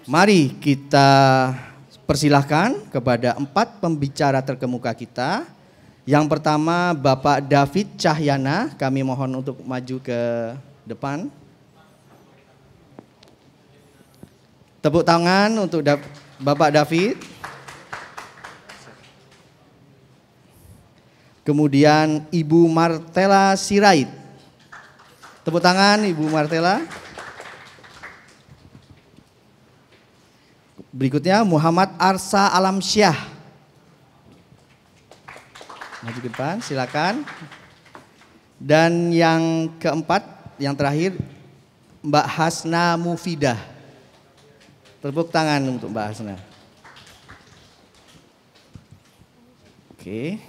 Mari kita persilahkan kepada 4 pembicara terkemuka kita. Yang pertama Bapak David Cahyana, kami mohon untuk maju ke depan. Tepuk tangan untuk Bapak David. Kemudian Ibu Martela Sirait. Tepuk tangan Ibu Martela. Berikutnya Muhammad Arsa Alamsyah. Maju ke depan, silakan. Dan yang keempat, yang terakhir Mbak Hasna Mufidah. Tepuk tangan untuk Mbak Hasna. Oke.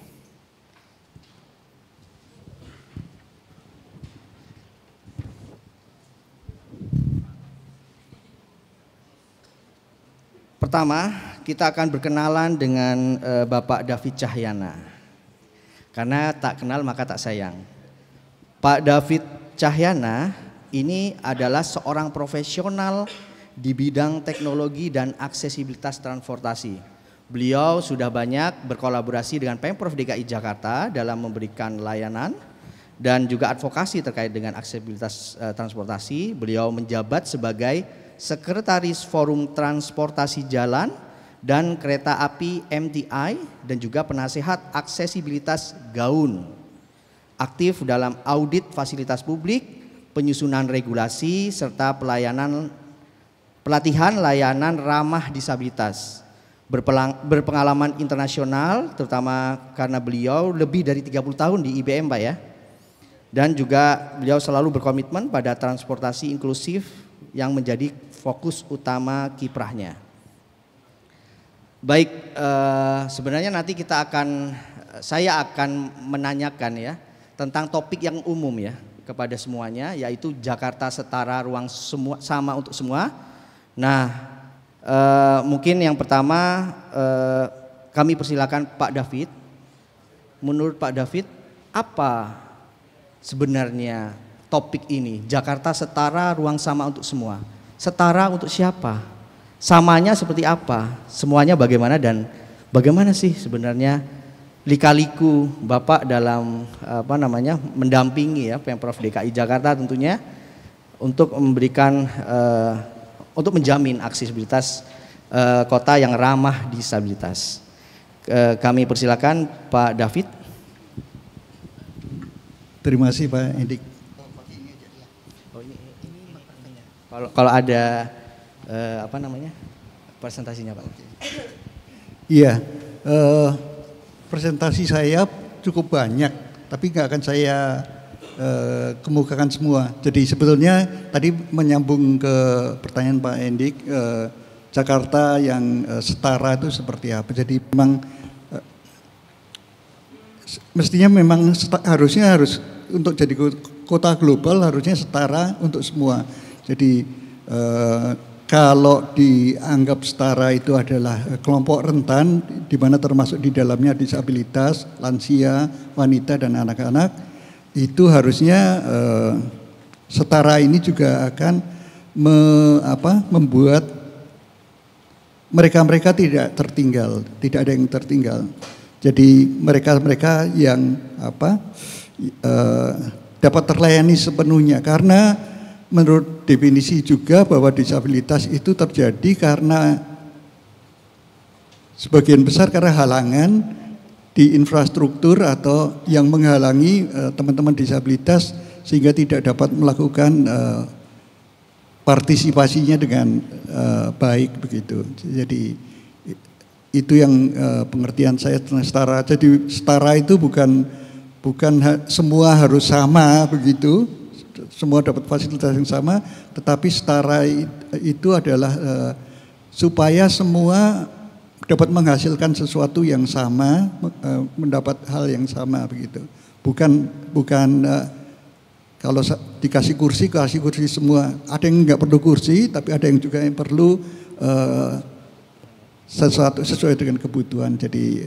Pertama, kita akan berkenalan dengan Bapak David Cahyana. Karena tak kenal maka tak sayang. Pak David Cahyana ini adalah seorang profesional di bidang teknologi dan aksesibilitas transportasi. Beliau sudah banyak berkolaborasi dengan Pemprov DKI Jakarta dalam memberikan layanan dan juga advokasi terkait dengan aksesibilitas transportasi. Beliau menjabat sebagai Sekretaris Forum Transportasi Jalan dan Kereta Api MTI dan juga penasehat aksesibilitas GAUN. Aktif dalam audit fasilitas publik, penyusunan regulasi serta pelatihan layanan ramah disabilitas. Berpengalaman internasional terutama karena beliau lebih dari 30 tahun di IBM Pak ya. Dan juga beliau selalu berkomitmen pada transportasi inklusif yang menjadi fokus utama kiprahnya. Baik, sebenarnya nanti saya akan menanyakan ya tentang topik yang umum ya kepada semuanya, yaitu Jakarta Setara, ruang sama untuk semua. Nah, mungkin yang pertama kami persilakan Pak David. Menurut Pak David, apa sebenarnya topik ini, Jakarta Setara, ruang sama untuk semua? Setara untuk siapa? Samanya seperti apa? Semuanya bagaimana dan bagaimana sih sebenarnya lika-liku Bapak dalam mendampingi ya Pemprov DKI Jakarta tentunya untuk memberikan untuk menjamin aksesibilitas kota yang ramah disabilitas. Kami persilakan Pak David. Terima kasih Pak Endik. Kalau ada presentasinya Pak. Iya, presentasi saya cukup banyak, tapi nggak akan saya kemukakan semua. Jadi sebetulnya tadi menyambung ke pertanyaan Pak Endik, Jakarta yang setara itu seperti apa? Jadi memang mestinya memang harus untuk jadi kota global harusnya setara untuk semua. Jadi kalau dianggap setara itu adalah kelompok rentan di mana termasuk di dalamnya disabilitas, lansia, wanita dan anak-anak, itu harusnya setara ini juga akan membuat mereka-mereka tidak tertinggal, tidak ada yang tertinggal. Jadi mereka-mereka yang dapat terlayani sepenuhnya, karena menurut definisi juga bahwa disabilitas itu terjadi karena sebagian besar karena halangan di infrastruktur atau yang menghalangi teman-teman disabilitas sehingga tidak dapat melakukan partisipasinya dengan baik begitu. Jadi itu yang pengertian saya tentang setara. Jadi setara itu bukan semua harus sama begitu. Semua dapat fasilitas yang sama, tetapi setara itu adalah supaya semua dapat menghasilkan sesuatu yang sama, mendapat hal yang sama begitu. Bukan kalau dikasih kursi semua. Ada yang nggak perlu kursi, tapi ada yang juga yang perlu sesuatu sesuai dengan kebutuhan. Jadi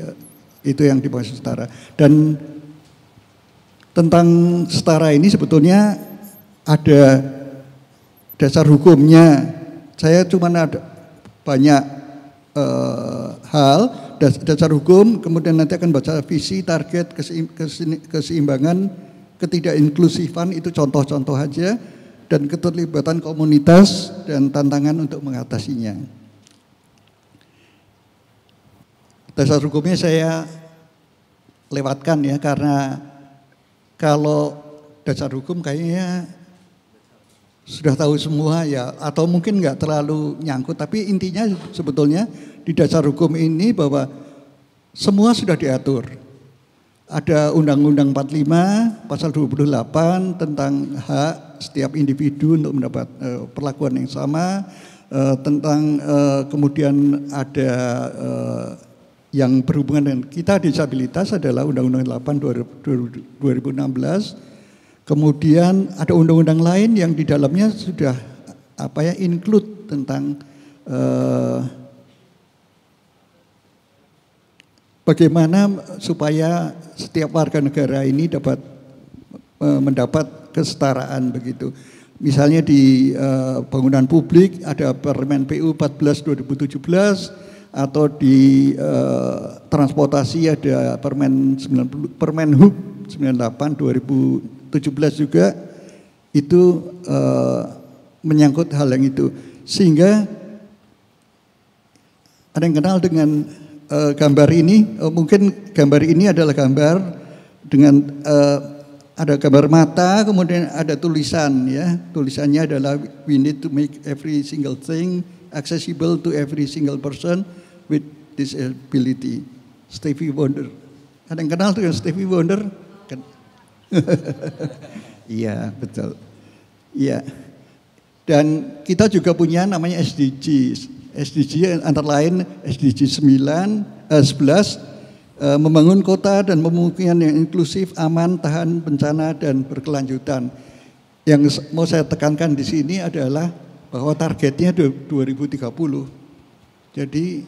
itu yang dimaksud setara. Dan tentang setara ini sebetulnya ada dasar hukumnya. Saya cuma ada banyak hal dasar hukum, kemudian nanti akan baca visi, target, keseimbangan, ketidakinklusifan, itu contoh-contoh aja, dan keterlibatan komunitas dan tantangan untuk mengatasinya. Dasar hukumnya saya lewatkan ya, karena kalau dasar hukum kayaknya sudah tahu semua ya, atau mungkin nggak terlalu nyangkut, tapi intinya sebetulnya di dasar hukum ini bahwa semua sudah diatur. Ada Undang-Undang 45 pasal 28 tentang hak setiap individu untuk mendapat perlakuan yang sama, tentang kemudian ada yang berhubungan dengan kita disabilitas adalah Undang-Undang 8 2016. Kemudian ada undang-undang lain yang di dalamnya sudah include tentang bagaimana supaya setiap warga negara ini dapat mendapat kesetaraan begitu. Misalnya di bangunan publik ada Permen PU 14 2017, atau di transportasi ada Permen HUB 98 2017 juga, itu menyangkut hal yang itu. Sehingga ada yang kenal dengan gambar ini, mungkin gambar ini adalah gambar dengan ada gambar mata, kemudian ada tulisan ya. Tulisannya adalah we need to make every single thing accessible to every single person with disability. Stevie Wonder. Ada yang kenal dengan Stevie Wonder? Iya, betul. Iya. Dan kita juga punya namanya SDGs. SDG antara lain SDG 11 membangun kota dan pemukiman yang inklusif, aman, tahan bencana dan berkelanjutan. Yang mau saya tekankan di sini adalah bahwa targetnya 2030. Jadi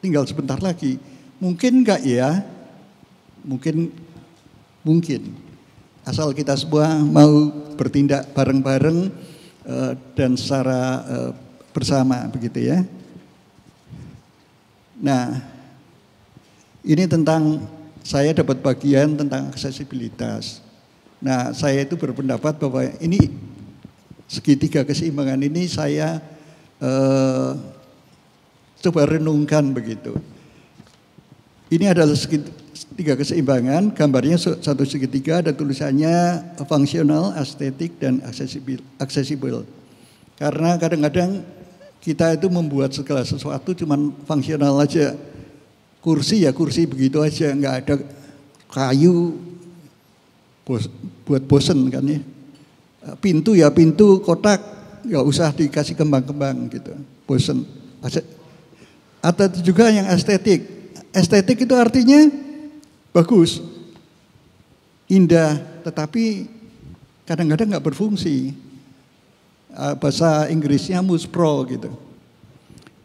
tinggal sebentar lagi. Mungkin enggak ya? Mungkin. Asal kita semua mau bertindak bareng-bareng dan secara bersama begitu ya. Nah, ini tentang saya dapat bagian tentang aksesibilitas. Nah, saya itu berpendapat bahwa ini segitiga keseimbangan ini saya coba renungkan begitu. Ini adalah segitiga keseimbangan, gambarnya satu segitiga, ada tulisannya fungsional, estetik, dan aksesibel. Karena kadang-kadang kita itu membuat segala sesuatu cuman fungsional aja. Kursi ya kursi begitu aja, nggak ada kayu buat bosen kan ya. Pintu ya pintu kotak, nggak usah dikasih kembang-kembang gitu, bosen. Atau juga yang estetik. Estetik itu artinya bagus, indah, tetapi kadang-kadang nggak berfungsi. Bahasa Inggrisnya muspro gitu.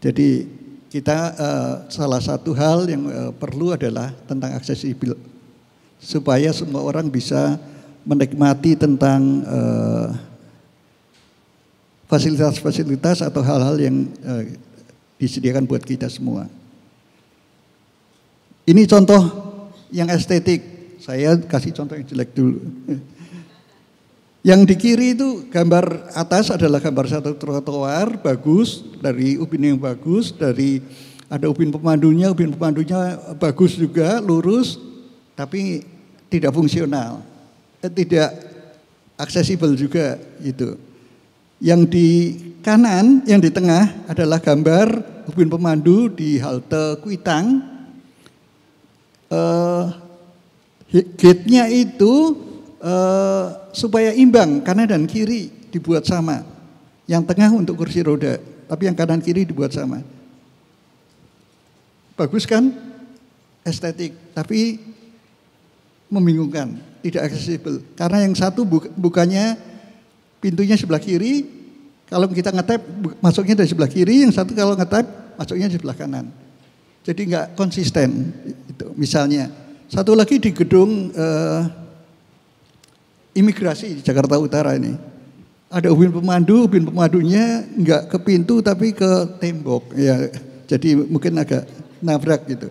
Jadi kita salah satu hal yang perlu adalah tentang aksesibel, supaya semua orang bisa menikmati tentang fasilitas-fasilitas atau hal-hal yang disediakan buat kita semua. Ini contoh yang estetik. Saya kasih contoh yang jelek dulu. Yang di kiri itu gambar atas adalah gambar satu trotoar bagus, dari ubin yang bagus, dari ada ubin pemandunya bagus juga, lurus, tapi tidak fungsional, tidak aksesibel juga itu. Yang di kanan, yang di tengah adalah gambar ubin pemandu di halte Kuitang. Gate-nya itu supaya imbang, kanan dan kiri dibuat sama. Yang tengah untuk kursi roda, tapi yang kanan kiri dibuat sama. Bagus kan? Estetik, tapi membingungkan, tidak aksesibel. Karena yang satu bukannya pintunya sebelah kiri, kalau kita ngetap masuknya dari sebelah kiri, yang satu kalau ngetap masuknya di sebelah kanan. Jadi nggak konsisten itu. Misalnya satu lagi di gedung imigrasi di Jakarta Utara ini, ada ubin pemandunya nggak ke pintu tapi ke tembok ya. Jadi mungkin agak nabrak gitu.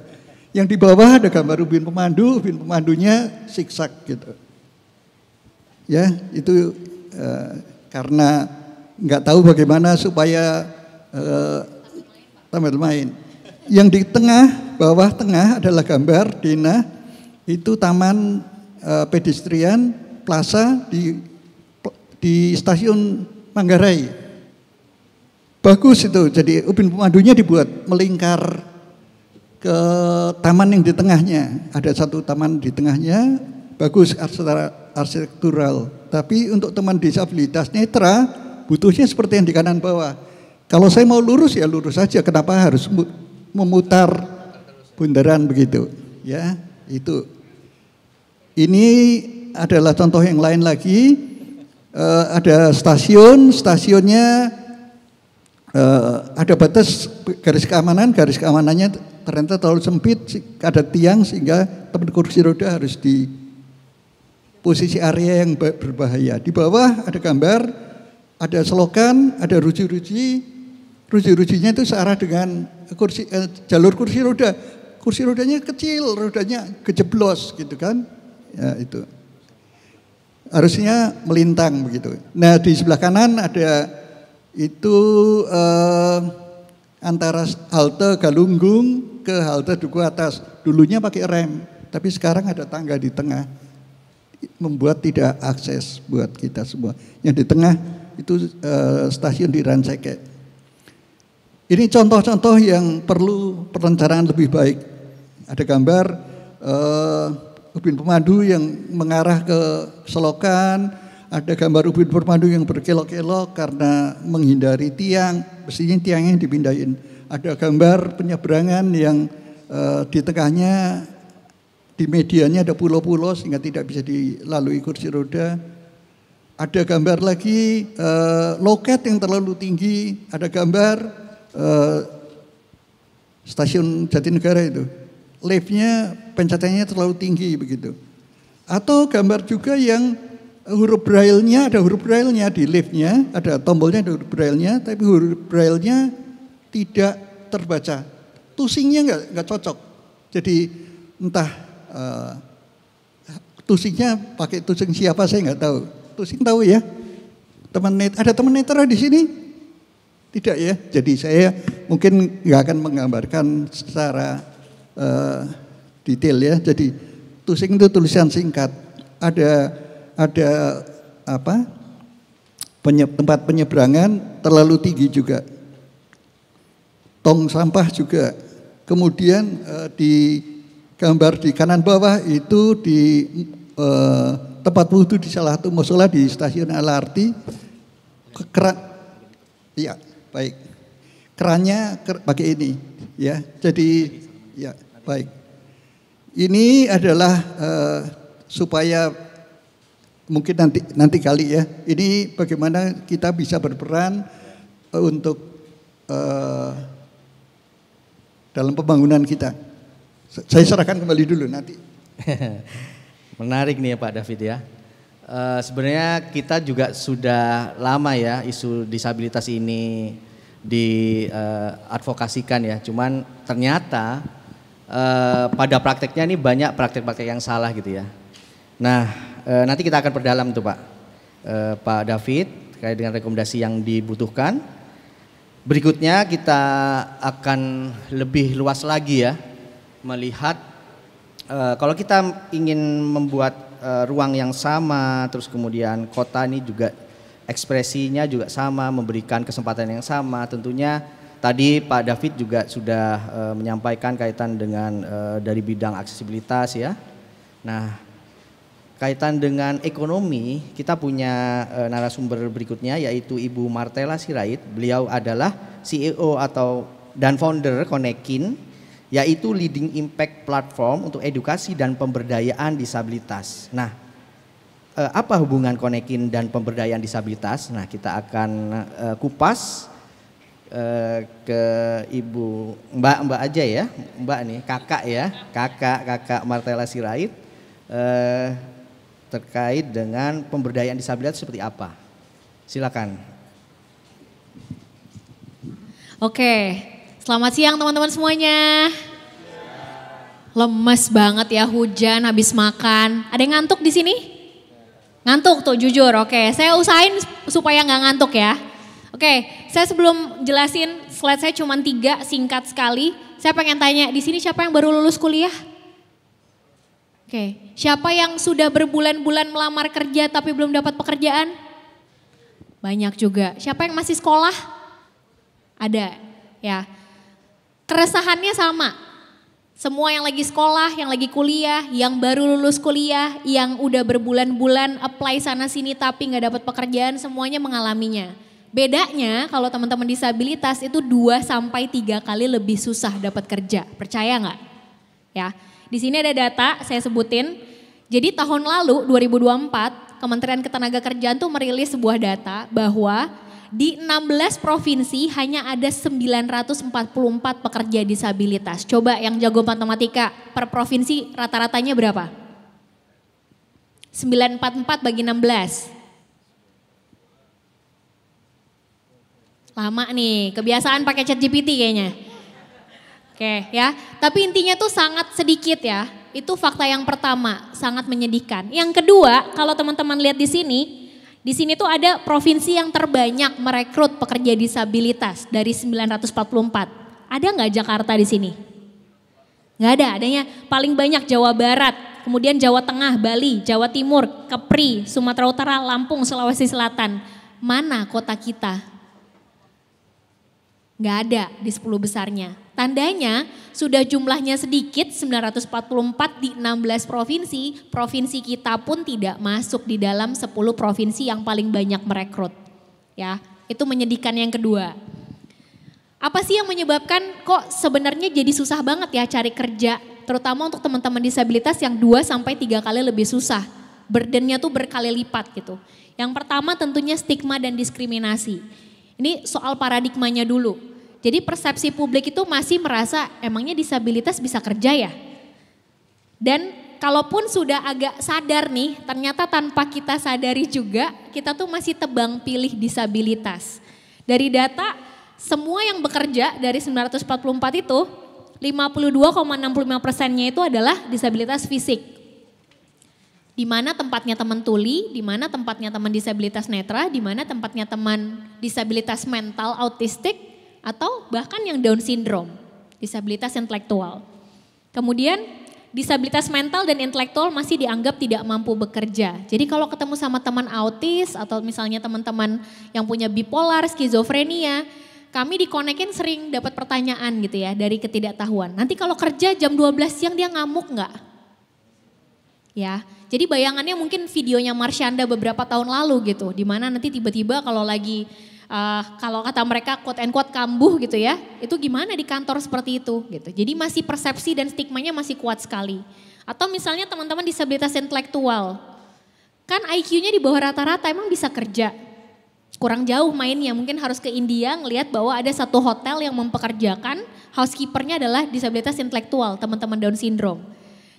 Yang di bawah ada gambar ubin pemandunya siksak gitu. Ya, itu karena nggak tahu bagaimana supaya tampil main. Yang di bawah tengah adalah gambar Dina, itu taman pedestrian plaza di stasiun Manggarai. Bagus itu, jadi ubin pemandunya dibuat melingkar ke taman yang di tengahnya. Ada satu taman di tengahnya, bagus secara arsitektural. Tapi untuk teman disabilitas netra, butuhnya seperti yang di kanan bawah. Kalau saya mau lurus ya lurus saja, kenapa harus memutar bundaran begitu? Ya, itu. Ini adalah contoh yang lain lagi. Ada stasiunnya ada batas garis keamanannya ternyata terlalu sempit, ada tiang sehingga teman kursi roda harus di posisi area yang berbahaya. Di bawah ada gambar, ada selokan, ada ruji-rujinya itu searah dengan jalur kursi roda. Kursi rodanya kecil, rodanya kejeblos gitu kan. Ya itu. Harusnya melintang begitu. Nah, di sebelah kanan ada itu antara halte Galunggung ke halte Duku Atas. Dulunya pakai rem, tapi sekarang ada tangga di tengah. Membuat tidak akses buat kita semua. Yang di tengah itu stasiun di Ranseke. Ini contoh-contoh yang perlu perencanaan lebih baik. Ada gambar ubin pemandu yang mengarah ke selokan, ada gambar ubin pemandu yang berkelok-kelok karena menghindari tiang, mestinya tiangnya dipindahin. Ada gambar penyeberangan yang di tengahnya, di medianya ada pulau-pulau sehingga tidak bisa dilalui kursi roda. Ada gambar lagi loket yang terlalu tinggi, ada gambar stasiun Jatinegara itu. Liftnya pencetannya terlalu tinggi begitu. Atau gambar juga yang huruf braille-nya, ada huruf braille-nya di liftnya, ada tombolnya, ada huruf braille-nya, tapi huruf braille-nya tidak terbaca. Tusingnya nggak cocok. Jadi entah tusingnya pakai tusing siapa saya nggak tahu. Tusing tahu ya? Ada teman netra di sini? Tidak ya. Jadi saya mungkin nggak akan menggambarkan secara detail ya. Jadi tusing itu tulisan singkat. Ada apa? Tempat penyeberangan terlalu tinggi juga. Tong sampah juga. Kemudian di gambar di kanan bawah itu di tempat wudhu di salah satu musola di stasiun LRT. Ya, baik. Kerannya pakai ini, ya. Jadi ya, baik. Ini adalah supaya mungkin nanti kali ya. Ini bagaimana kita bisa berperan untuk dalam pembangunan kita. Saya serahkan kembali dulu nanti. Menarik nih ya Pak David ya. Sebenarnya kita juga sudah lama ya isu disabilitas ini diadvokasikan ya. Cuman ternyata pada prakteknya ini banyak praktek-praktek yang salah gitu ya. Nah nanti kita akan perdalam tuh Pak David terkait dengan rekomendasi yang dibutuhkan. Berikutnya kita akan lebih luas lagi ya melihat kalau kita ingin membuat ruang yang sama, terus kemudian kota ini juga ekspresinya juga sama, memberikan kesempatan yang sama. Tentunya tadi Pak David juga sudah menyampaikan kaitan dengan dari bidang aksesibilitas ya. Nah kaitan dengan ekonomi kita punya narasumber berikutnya yaitu Ibu Martella Sirait. Beliau adalah CEO dan founder Konekin, yaitu leading impact platform untuk edukasi dan pemberdayaan disabilitas. Nah, apa hubungan Konekin dan pemberdayaan disabilitas? Nah, kita akan kupas ke Ibu Mbak aja ya, Mbak nih, kakak ya, kakak Martella Sirait terkait dengan pemberdayaan disabilitas seperti apa? Silakan. Oke, selamat siang teman-teman semuanya. Lemes banget ya, hujan, habis makan. Ada yang ngantuk di sini? Ngantuk tuh, jujur. Oke, saya usahain supaya nggak ngantuk ya. Oke, saya sebelum jelasin slide saya cuma 3, singkat sekali. Saya pengen tanya, di sini siapa yang baru lulus kuliah? Oke, siapa yang sudah berbulan-bulan melamar kerja tapi belum dapat pekerjaan? Banyak juga. Siapa yang masih sekolah? Ada, ya. Keresahannya sama. Semua yang lagi sekolah, yang lagi kuliah, yang baru lulus kuliah, yang udah berbulan-bulan apply sana sini tapi nggak dapat pekerjaan, semuanya mengalaminya. Bedanya kalau teman-teman disabilitas itu 2-3 kali lebih susah dapat kerja. Percaya nggak? Ya, di sini ada data saya sebutin. Jadi tahun lalu 2024 Kementerian Ketenagakerjaan tuh merilis sebuah data bahwa di 16 provinsi hanya ada 944 pekerja disabilitas. Coba yang jago matematika per provinsi rata-ratanya berapa? 944 bagi 16. Lama nih, kebiasaan pakai ChatGPT kayaknya. Oke ya, tapi intinya tuh sangat sedikit ya. Itu fakta yang pertama, sangat menyedihkan. Yang kedua, kalau teman-teman lihat di sini tuh ada provinsi yang terbanyak merekrut pekerja disabilitas dari 944. Ada nggak Jakarta di sini? Nggak ada, adanya paling banyak Jawa Barat, kemudian Jawa Tengah, Bali, Jawa Timur, Kepri, Sumatera Utara, Lampung, Sulawesi Selatan. Mana kota kita? Nggak ada di 10 besarnya. Tandanya sudah jumlahnya sedikit 944 di 16 provinsi, provinsi kita pun tidak masuk di dalam 10 provinsi yang paling banyak merekrut. Ya, itu menyedihkan yang kedua. Apa sih yang menyebabkan kok sebenarnya jadi susah banget ya cari kerja, terutama untuk teman-teman disabilitas yang 2-3 kali lebih susah. Burdennya tuh berkali lipat gitu. Yang pertama tentunya stigma dan diskriminasi. Ini soal paradigmanya dulu. Jadi persepsi publik itu masih merasa emangnya disabilitas bisa kerja ya? Dan kalaupun sudah agak sadar nih, ternyata tanpa kita sadari juga kita tuh masih tebang pilih disabilitas. Dari data semua yang bekerja dari 944 itu 52,65%-nya itu adalah disabilitas fisik. Di mana tempatnya teman tuli, di mana tempatnya teman disabilitas netra, di mana tempatnya teman disabilitas mental autistik, atau bahkan yang Down syndrome, disabilitas intelektual. Kemudian disabilitas mental dan intelektual masih dianggap tidak mampu bekerja. Jadi kalau ketemu sama teman autis atau misalnya teman-teman yang punya bipolar, skizofrenia, kami dikonekin sering dapat pertanyaan gitu ya dari ketidaktahuan. Nanti kalau kerja jam 12 siang dia ngamuk nggak? Ya, jadi bayangannya mungkin videonya Marsyanda beberapa tahun lalu gitu, di mana nanti tiba-tiba kalau lagi kalau kata mereka quote and quote kambuh gitu ya, itu gimana di kantor seperti itu gitu. Jadi masih persepsi dan stigmanya masih kuat sekali. Atau misalnya teman-teman disabilitas intelektual, kan IQ-nya di bawah rata-rata emang bisa kerja. Kurang jauh mainnya, mungkin harus ke India ngelihat bahwa ada satu hotel yang mempekerjakan housekeepernya adalah disabilitas intelektual, teman-teman Down syndrome.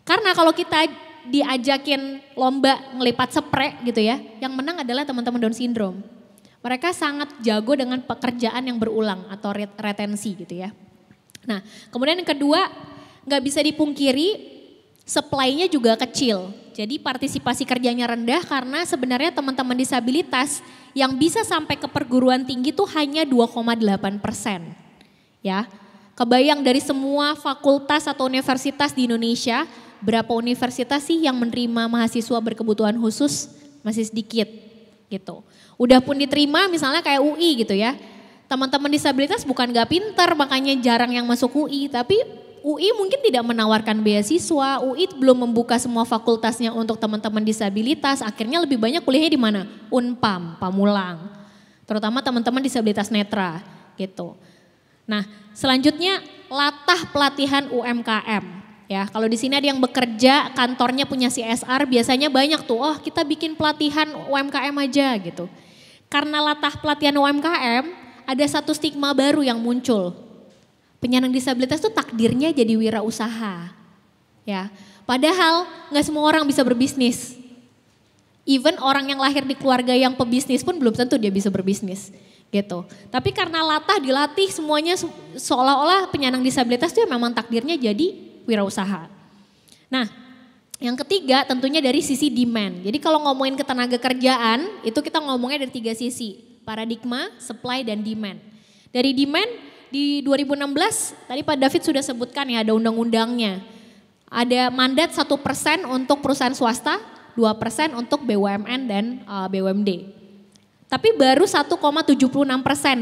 Karena kalau kita diajakin lomba ngelipat spray gitu ya, yang menang adalah teman-teman Down syndrome. Mereka sangat jago dengan pekerjaan yang berulang atau retensi gitu ya. Nah kemudian yang kedua, nggak bisa dipungkiri supply-nya juga kecil. Jadi partisipasi kerjanya rendah karena sebenarnya teman-teman disabilitas yang bisa sampai ke perguruan tinggi itu hanya 2,8%. Ya, kebayang dari semua fakultas atau universitas di Indonesia, berapa universitas sih yang menerima mahasiswa berkebutuhan khusus? Masih sedikit gitu. Udah pun diterima misalnya kayak UI gitu ya. Teman-teman disabilitas bukan gak pintar makanya jarang yang masuk UI. Tapi UI mungkin tidak menawarkan beasiswa. UI belum membuka semua fakultasnya untuk teman-teman disabilitas. Akhirnya lebih banyak kuliahnya di mana? Unpam, Pamulang. Terutama teman-teman disabilitas netra gitu. Nah selanjutnya latah pelatihan UMKM. Ya, kalau di sini ada yang bekerja, kantornya punya CSR, biasanya banyak tuh, oh kita bikin pelatihan UMKM aja gitu. Karena latah pelatihan UMKM, ada satu stigma baru yang muncul. Penyandang disabilitas tuh takdirnya jadi wirausaha. Ya, padahal nggak semua orang bisa berbisnis. Even orang yang lahir di keluarga yang pebisnis pun belum tentu dia bisa berbisnis gitu. Tapi karena dilatih semuanya seolah-olah penyandang disabilitas itu memang takdirnya jadi wirausaha. Nah, yang ketiga tentunya dari sisi demand. Jadi kalau ngomongin ketenaga kerjaan itu kita ngomongnya dari 3 sisi. Paradigma, supply, dan demand. Dari demand di 2016 tadi Pak David sudah sebutkan ya ada undang-undangnya. Ada mandat 1% untuk perusahaan swasta, 2% untuk BUMN dan BUMD. Tapi baru 1,76%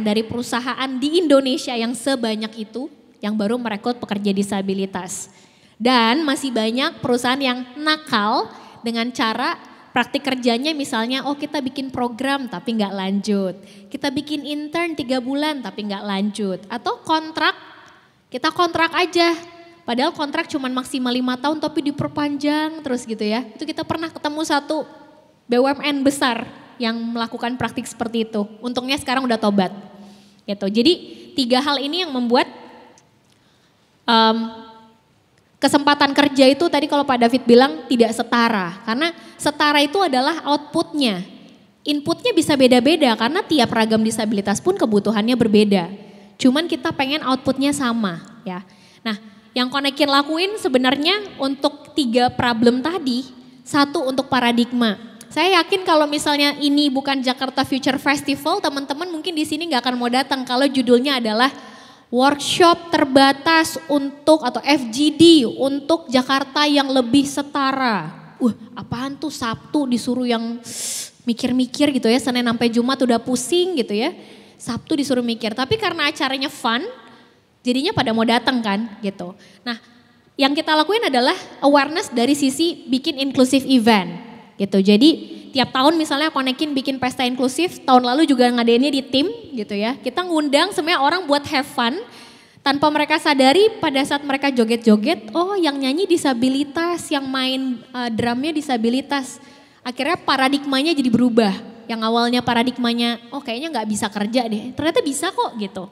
dari perusahaan di Indonesia yang sebanyak itu yang baru merekrut pekerja disabilitas. Dan masih banyak perusahaan yang nakal dengan cara praktik kerjanya misalnya kita bikin program tapi nggak lanjut. Kita bikin intern 3 bulan tapi nggak lanjut. Atau kita kontrak aja. Padahal kontrak cuma maksimal 5 tahun tapi diperpanjang terus gitu ya. Itu kita pernah ketemu satu BUMN besar yang melakukan praktik seperti itu. Untungnya sekarang udah tobat. Gitu. Jadi 3 hal ini yang membuat kesempatan kerja itu tadi kalau Pak David bilang tidak setara. Karena setara itu adalah outputnya. Inputnya bisa beda-beda karena tiap ragam disabilitas pun kebutuhannya berbeda. Cuman kita pengen outputnya sama ya. Nah, yang Konekin lakuin sebenarnya untuk 3 problem tadi, 1 untuk paradigma. Saya yakin kalau misalnya ini bukan Jakarta Future Festival, teman-teman mungkin di sini nggak akan mau datang kalau judulnya adalah workshop terbatas untuk atau FGD untuk Jakarta yang lebih setara. Apaan tuh Sabtu disuruh yang mikir-mikir gitu ya, Senin sampai Jumat udah pusing gitu ya. Sabtu disuruh mikir, tapi karena acaranya fun, jadinya pada mau datang kan gitu. Nah yang kita lakuin adalah awareness dari sisi bikin inclusive event gitu. Jadi tiap tahun misalnya Konekin bikin pesta inklusif, tahun lalu juga ngadainnya di tim gitu ya. Kita ngundang semuanya orang buat have fun, tanpa mereka sadari pada saat mereka joget-joget, yang nyanyi disabilitas, yang main drumnya disabilitas. Akhirnya paradigmanya jadi berubah. Yang awalnya paradigmanya, kayaknya nggak bisa kerja deh, ternyata bisa kok gitu.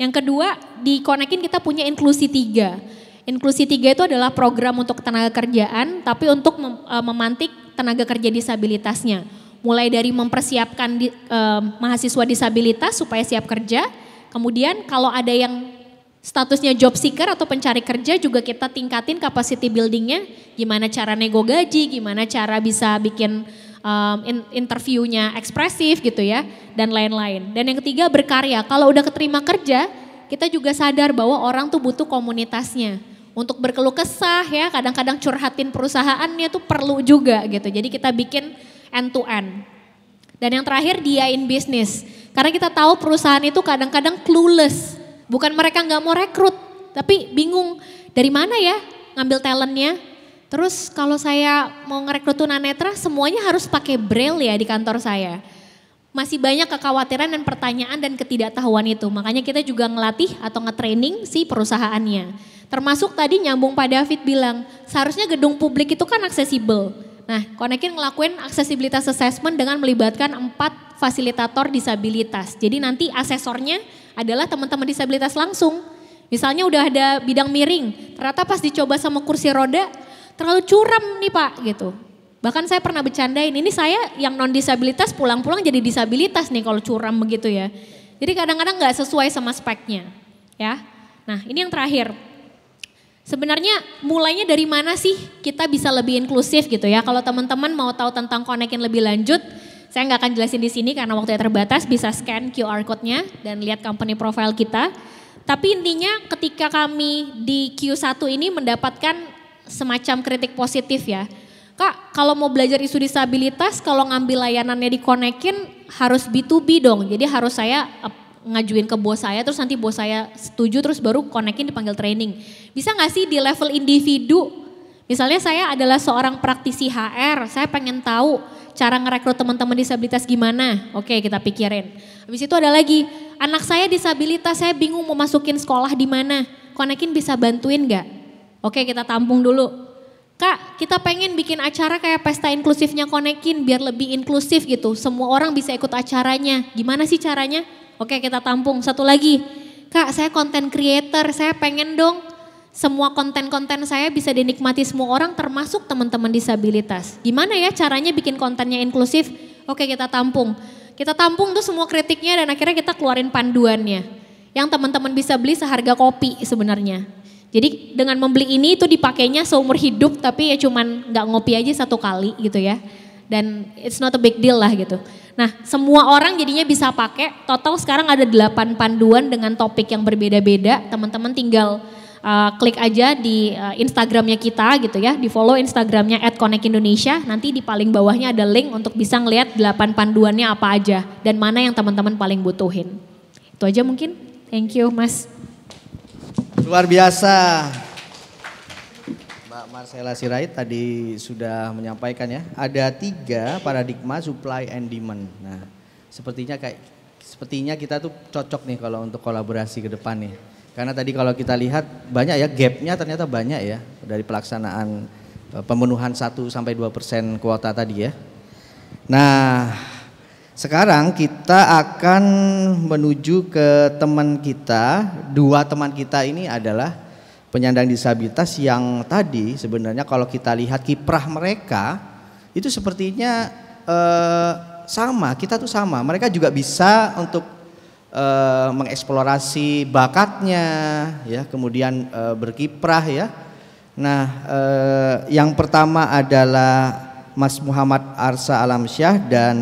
Yang kedua, di Konekin kita punya inklusi 3. Inklusi 3 itu adalah program untuk tenaga kerjaan, tapi untuk memantik tenaga kerja disabilitasnya. Mulai dari mempersiapkan mahasiswa disabilitas supaya siap kerja, kemudian kalau ada yang statusnya job seeker atau pencari kerja juga kita tingkatin capacity buildingnya, gimana cara nego gaji, gimana cara bisa bikin interviewnya ekspresif gitu ya, dan lain-lain. Dan yang ketiga berkarya, kalau udah keterima kerja, kita juga sadar bahwa orang tuh butuh komunitasnya. Untuk berkeluh kesah ya, kadang-kadang curhatin perusahaannya tuh perlu juga gitu. Jadi kita bikin end to end. Dan yang terakhir diain bisnis. Karena kita tahu perusahaan itu kadang-kadang clueless. Bukan mereka nggak mau rekrut, tapi bingung dari mana ya ngambil talentnya. Terus kalau saya mau ngerekrut tunanetra semuanya harus pakai braille ya di kantor saya. Masih banyak kekhawatiran dan pertanyaan dan ketidaktahuan itu. Makanya kita juga ngelatih atau ngetraining si perusahaannya. Termasuk tadi nyambung Pak David bilang, seharusnya gedung publik itu kan aksesibel. Nah, Konekin ngelakuin accessibility assessment dengan melibatkan 4 fasilitator disabilitas. Jadi nanti asesornya adalah teman-teman disabilitas langsung. Misalnya udah ada bidang miring, ternyata pas dicoba sama kursi roda, terlalu curam nih Pak gitu. Bahkan saya pernah bercandain, ini saya yang non disabilitas pulang-pulang jadi disabilitas nih kalau curam begitu ya. Jadi kadang-kadang gak sesuai sama speknya ya. Nah ini yang terakhir. Sebenarnya mulainya dari mana sih kita bisa lebih inklusif gitu ya. Kalau teman-teman mau tahu tentang Konekin lebih lanjut, saya gak akan jelasin di sini karena waktunya terbatas, bisa scan QR code-nya dan lihat company profile kita. Tapi intinya ketika kami di Q1 ini mendapatkan semacam kritik positif ya. Kak, kalau mau belajar isu disabilitas, kalau ngambil layanannya di Konekin harus B2B dong. Jadi harus saya ngajuin ke bos saya, terus nanti bos saya setuju, terus baru Konekin dipanggil training. Bisa gak sih di level individu? Misalnya saya adalah seorang praktisi HR, saya pengen tahu cara ngerekrut teman-teman disabilitas gimana. Oke, kita pikirin. Habis itu ada lagi, anak saya disabilitas, saya bingung mau masukin sekolah di mana. Konekin bisa bantuin gak? Oke, kita tampung dulu. Kak, kita pengen bikin acara kayak pesta inklusifnya Konekin biar lebih inklusif gitu. Semua orang bisa ikut acaranya. Gimana sih caranya? Oke, kita tampung. Satu lagi, Kak saya content creator, saya pengen dong semua konten-konten saya bisa dinikmati semua orang termasuk teman-teman disabilitas. Gimana ya caranya bikin kontennya inklusif? Oke, kita tampung. Kita tampung tuh semua kritiknya dan akhirnya kita keluarin panduannya. Yang teman-teman bisa beli seharga kopi sebenarnya. Jadi dengan membeli ini itu dipakainya seumur hidup tapi ya cuman nggak ngopi aja satu kali gitu ya. Dan it's not a big deal lah gitu. Nah semua orang jadinya bisa pakai, total sekarang ada 8 panduan dengan topik yang berbeda-beda. Teman-teman tinggal klik aja di Instagramnya kita gitu ya, di follow Instagramnya @connect-indonesia, nanti di paling bawahnya ada link untuk bisa ngelihat 8 panduannya apa aja dan mana yang teman-teman paling butuhin. Itu aja mungkin, thank you Mas. Luar biasa. Mbak Marcella Sirait tadi sudah menyampaikan ya, ada 3 paradigma supply and demand. Nah sepertinya kita tuh cocok nih kalau untuk kolaborasi ke depan nih. Karena tadi kalau kita lihat banyak ya gapnya ternyata banyak ya dari pelaksanaan pemenuhan 1-2% kuota tadi ya. Nah sekarang kita akan menuju ke teman kita, 2 teman kita ini adalah penyandang disabilitas yang tadi sebenarnya kalau kita lihat kiprah mereka itu sepertinya sama, kita tuh sama, mereka juga bisa untuk mengeksplorasi bakatnya ya, kemudian berkiprah ya. Nah yang pertama adalah Mas Muhammad Arsa Alamsyah dan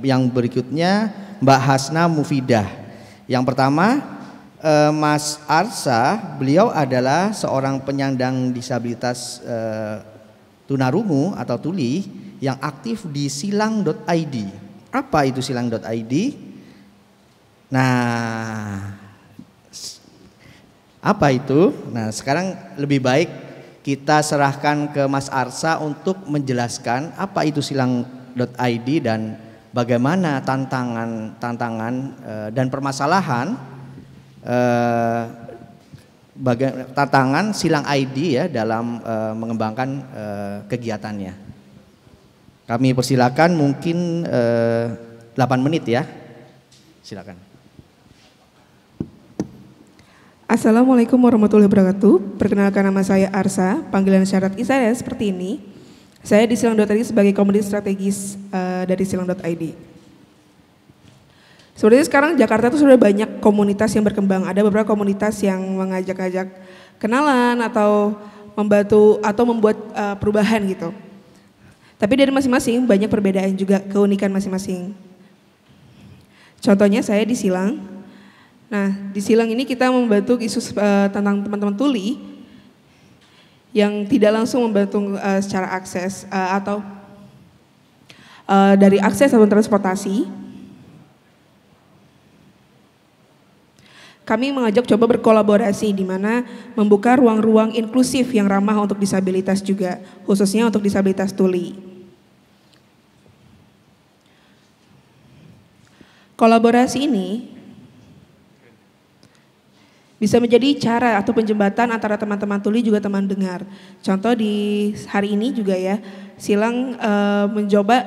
yang berikutnya Mbak Hasna Mufidah. Yang pertama Mas Arsa, beliau adalah seorang penyandang disabilitas tunarungu atau tuli yang aktif di silang.id. Apa itu silang.id? Nah, apa itu? Nah, sekarang lebih baik kita serahkan ke Mas Arsa untuk menjelaskan apa itu silang.id dan bagaimana tantangan dan permasalahan tantangan silang ID ya dalam mengembangkan kegiatannya. Kami persilakan mungkin 8 menit ya. Silakan. Assalamualaikum warahmatullahi wabarakatuh. Perkenalkan, nama saya Arsa, panggilan syarat saya seperti ini. Saya di silang.id sebagai komoditi strategis dari silang.id. Sebenarnya sekarang Jakarta itu sudah banyak komunitas yang berkembang. Ada beberapa komunitas yang mengajak-ajak kenalan atau membantu atau membuat perubahan gitu. Tapi dari masing-masing banyak perbedaan juga, keunikan masing-masing. Contohnya saya di Silang. Nah, di Silang ini kita membantu isu tentang teman-teman tuli yang tidak langsung membantu secara akses atau dari akses atau transportasi. Kami mengajak coba berkolaborasi di mana membuka ruang-ruang inklusif yang ramah untuk disabilitas juga, khususnya untuk disabilitas tuli. Kolaborasi ini bisa menjadi cara atau penjembatan antara teman-teman tuli juga teman dengar. Contoh di hari ini juga ya, Silang mencoba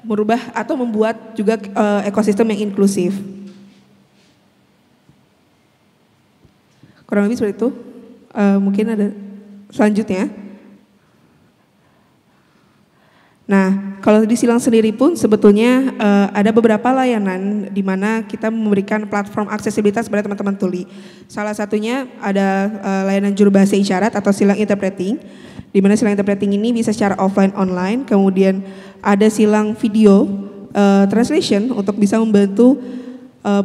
merubah atau membuat juga ekosistem yang inklusif. Kurang lebih seperti itu. Mungkin ada selanjutnya. Nah, kalau di Silang sendiri pun sebetulnya ada beberapa layanan di mana kita memberikan platform aksesibilitas pada teman-teman tuli. Salah satunya ada layanan juru bahasa isyarat atau Silang Interpreting, di mana Silang Interpreting ini bisa secara offline online. Kemudian ada Silang Video Translation untuk bisa membantu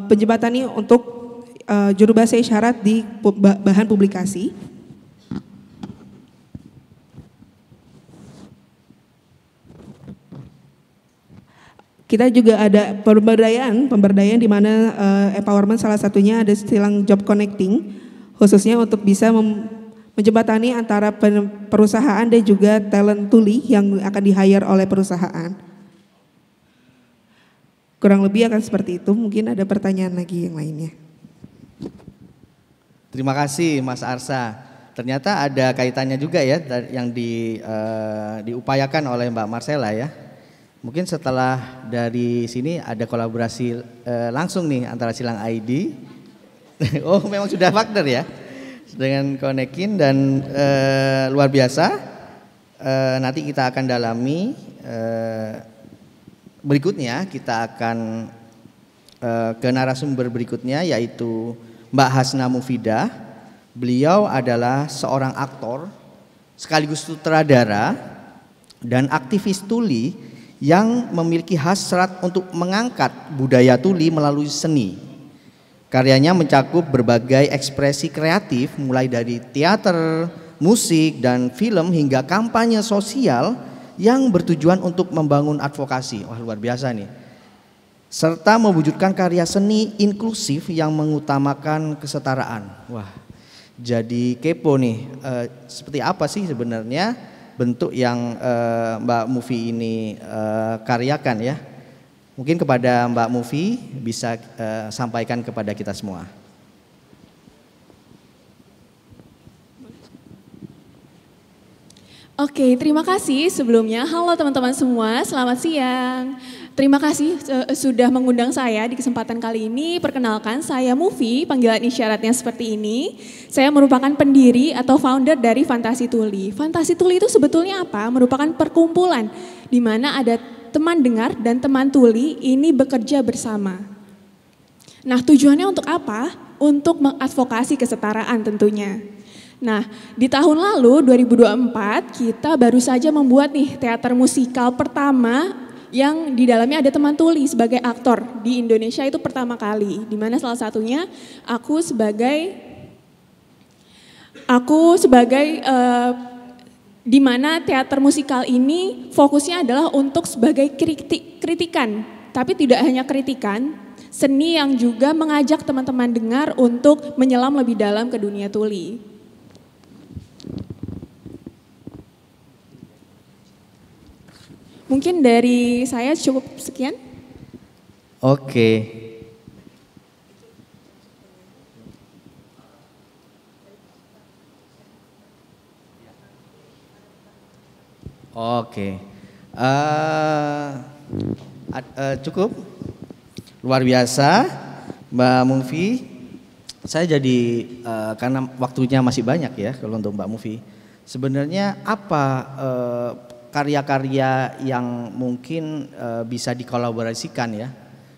penjembatani untuk juru bahasa isyarat di bahan publikasi. Kita juga ada pemberdayaan di mana empowerment salah satunya ada Silang Job Connecting, khususnya untuk bisa menjembatani antara perusahaan dan juga talent tuli yang akan di-hire oleh perusahaan. Kurang lebih akan seperti itu, mungkin ada pertanyaan lagi yang lainnya. Terima kasih Mas Arsa. Ternyata ada kaitannya juga ya yang diupayakan oleh Mbak Marcella ya. Mungkin setelah dari sini ada kolaborasi langsung nih antara Silang ID. Oh memang sudah partner ya. dengan konekin dan luar biasa. Nanti kita akan dalami berikutnya, kita akan ke narasumber berikutnya yaitu Mbak Hasna Mufidah. Beliau adalah seorang aktor sekaligus sutradara dan aktivis tuli yang memiliki hasrat untuk mengangkat budaya tuli melalui seni. Karyanya mencakup berbagai ekspresi kreatif mulai dari teater, musik, dan film hingga kampanye sosial yang bertujuan untuk membangun advokasi. Wah, luar biasa nih. Serta mewujudkan karya seni inklusif yang mengutamakan kesetaraan. Wah, jadi kepo nih, seperti apa sih sebenarnya bentuk yang Mbak Mufi ini karyakan ya. Mungkin kepada Mbak Mufi bisa sampaikan kepada kita semua. Oke, terima kasih sebelumnya. Halo teman-teman semua, selamat siang. Terima kasih sudah mengundang saya di kesempatan kali ini. Perkenalkan, saya Mufi, panggilan isyaratnya seperti ini. Saya merupakan pendiri atau founder dari Fantasi Tuli. Fantasi Tuli itu sebetulnya apa? Merupakan perkumpulan di mana ada teman dengar dan teman tuli ini bekerja bersama. Nah, tujuannya untuk apa? Untuk mengadvokasi kesetaraan tentunya. Nah, di tahun lalu 2024 kita baru saja membuat nih teater musikal pertama yang di dalamnya ada teman tuli sebagai aktor di Indonesia itu pertama kali. Di mana salah satunya aku sebagai di mana teater musikal ini fokusnya adalah untuk sebagai kritikan, tapi tidak hanya kritikan, seni yang juga mengajak teman-teman dengar untuk menyelam lebih dalam ke dunia tuli. Mungkin dari saya cukup sekian. Oke. Oke, cukup luar biasa Mbak Mufi. Saya jadi karena waktunya masih banyak ya kalau untuk Mbak Mufi. Sebenarnya apa karya-karya yang mungkin bisa dikolaborasikan ya,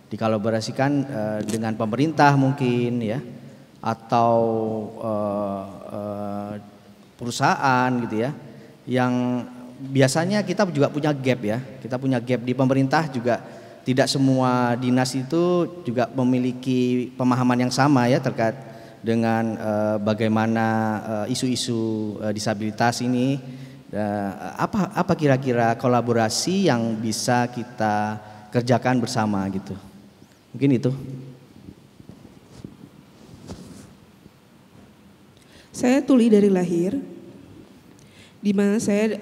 dikolaborasikan dengan pemerintah mungkin ya, atau perusahaan gitu ya, yang biasanya kita juga punya gap ya, kita punya gap di pemerintah juga. Tidak semua dinas itu juga memiliki pemahaman yang sama ya terkait dengan bagaimana isu-isu disabilitas ini. Apa kira-kira kolaborasi yang bisa kita kerjakan bersama gitu? Mungkin itu. Saya tuli dari lahir, di mana saya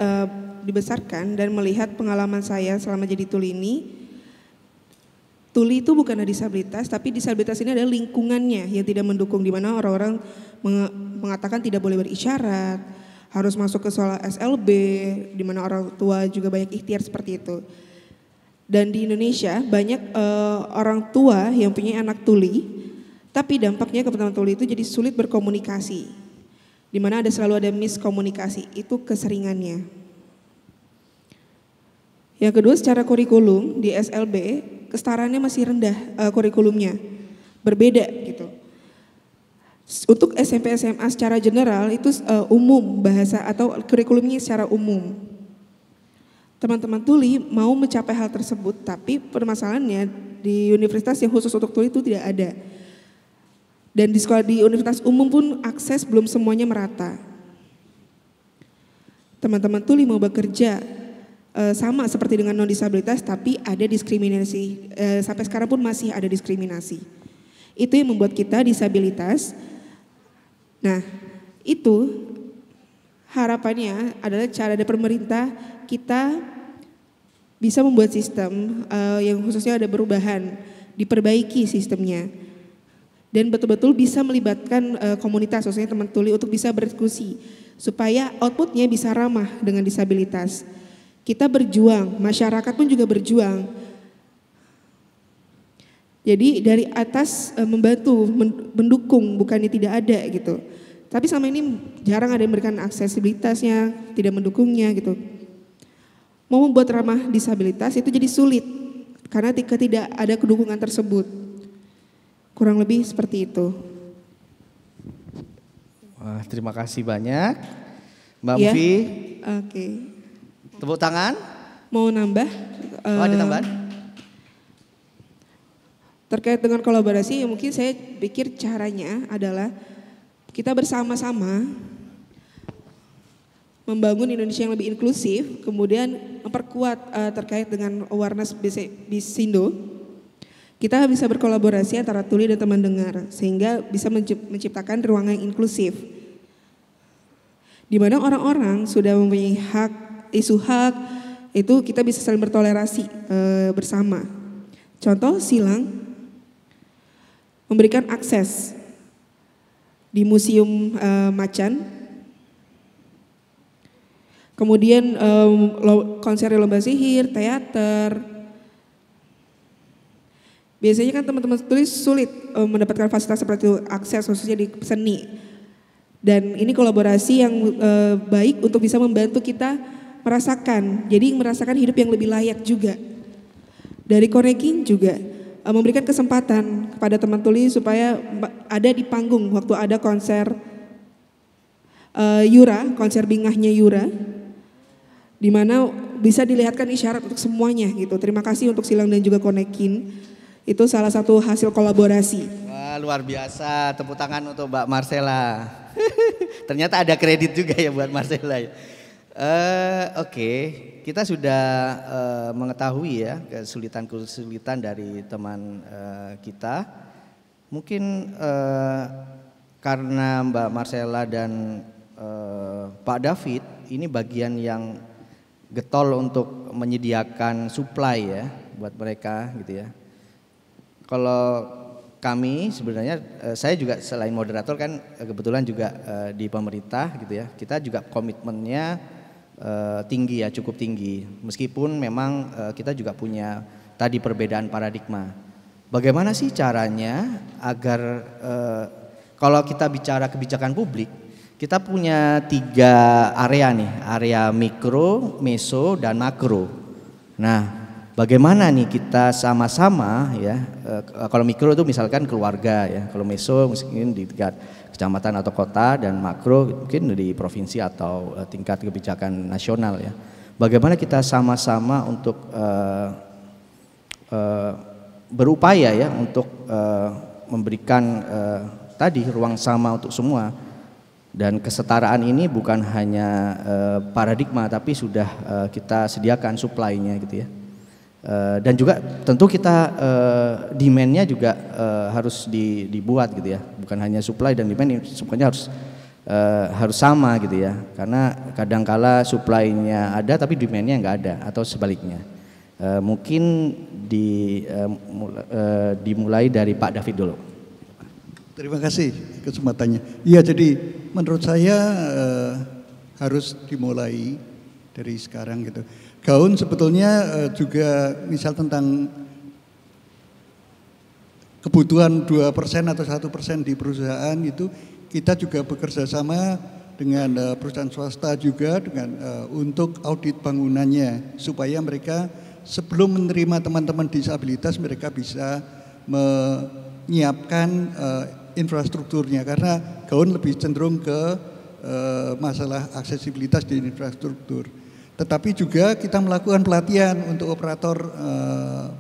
dibesarkan dan melihat pengalaman saya selama jadi tuli ini. Tuli itu bukan disabilitas, tapi disabilitas ini adalah lingkungannya yang tidak mendukung, di mana orang-orang mengatakan tidak boleh berisyarat, harus masuk ke sekolah SLB, di mana orang tua juga banyak ikhtiar seperti itu. Dan di Indonesia banyak orang tua yang punya anak tuli, tapi dampaknya ke teman tuli itu jadi sulit berkomunikasi, di mana selalu ada miskomunikasi, itu keseringannya. Yang kedua, secara kurikulum di SLB kesetaraannya masih rendah, kurikulumnya berbeda gitu. Untuk SMP SMA secara general itu umum bahasa atau kurikulumnya secara umum. Teman-teman tuli mau mencapai hal tersebut, tapi permasalahannya di universitas yang khusus untuk tuli itu tidak ada. Dan di sekolah di universitas umum pun akses belum semuanya merata. Teman-teman tuli mau bekerja sama seperti dengan non disabilitas, tapi ada diskriminasi, sampai sekarang pun masih ada diskriminasi. Itu yang membuat kita disabilitas. Nah, itu harapannya adalah cara dari pemerintah kita bisa membuat sistem yang khususnya ada perubahan, diperbaiki sistemnya, dan betul-betul bisa melibatkan komunitas, khususnya teman tuli untuk bisa berdiskusi supaya outputnya bisa ramah dengan disabilitas. Kita berjuang, masyarakat pun juga berjuang. Jadi dari atas membantu, mendukung, bukannya tidak ada gitu. Tapi selama ini jarang ada yang memberikan aksesibilitasnya, tidak mendukungnya gitu. Mau membuat ramah disabilitas itu jadi sulit karena tidak ada kedukungan tersebut. Kurang lebih seperti itu. Wah, terima kasih banyak Mbak Ya. Mufi. Oke. Tepuk tangan. Mau nambah? Ada tambahan? Terkait dengan kolaborasi, mungkin saya pikir caranya adalah kita bersama-sama membangun Indonesia yang lebih inklusif, kemudian memperkuat terkait dengan awareness Bisindo. Kita bisa berkolaborasi antara tuli dan teman dengar sehingga bisa menciptakan ruangan yang inklusif. Di mana orang-orang sudah mempunyai hak, isu hak, itu kita bisa saling bertolerasi bersama. Contoh silang memberikan akses di Museum Macan. Kemudian konser lomba sihir, teater. Biasanya kan teman-teman tulis sulit mendapatkan fasilitas seperti itu, akses khususnya di seni. Dan ini kolaborasi yang baik untuk bisa membantu kita merasakan, jadi merasakan hidup yang lebih layak juga. Dari Konekin juga memberikan kesempatan kepada teman tuli supaya ada di panggung waktu ada konser Yura, konser bingahnya Yura, di mana bisa dilihatkan isyarat untuk semuanya gitu. Terima kasih untuk Silang dan juga Konekin. Itu salah satu hasil kolaborasi. Wah, luar biasa. Tepuk tangan untuk Mbak Marcella. Ternyata ada kredit juga ya buat Marcella. Oke, kita sudah mengetahui ya kesulitan-kesulitan dari teman kita. Mungkin karena Mbak Marcella dan Pak David ini bagian yang getol untuk menyediakan supply ya buat mereka gitu ya. Kalau kami sebenarnya saya juga selain moderator kan kebetulan juga di pemerintah gitu ya. Kita juga komitmennya tinggi ya, cukup tinggi. Meskipun memang kita juga punya tadi perbedaan paradigma. Bagaimana sih caranya agar kalau kita bicara kebijakan publik, kita punya 3 area nih, area mikro, meso, dan makro. Nah, bagaimana nih kita sama-sama ya, kalau mikro itu misalkan keluarga ya, kalau meso mungkin di tingkat kecamatan atau kota, dan makro mungkin di provinsi atau tingkat kebijakan nasional ya. Bagaimana kita sama-sama untuk berupaya ya untuk memberikan tadi ruang sama untuk semua. Dan kesetaraan ini bukan hanya paradigma tapi sudah kita sediakan supply-nya gitu ya. Dan juga tentu kita demand-nya juga harus dibuat gitu ya, bukan hanya supply dan demand, semuanya harus sama gitu ya, karena kadangkala supply-nya ada tapi demand-nya nggak ada atau sebaliknya. Mungkin dimulai dari Pak David dulu. Terima kasih kesempatannya. Iya, jadi menurut saya harus dimulai dari sekarang gitu. Gaun sebetulnya juga misal tentang kebutuhan 2% atau 1% di perusahaan itu, kita juga bekerja sama dengan perusahaan swasta juga dengan untuk audit bangunannya supaya mereka sebelum menerima teman-teman disabilitas mereka bisa menyiapkan infrastrukturnya, karena Gaun lebih cenderung ke masalah aksesibilitas di infrastruktur. Tetapi juga kita melakukan pelatihan untuk operator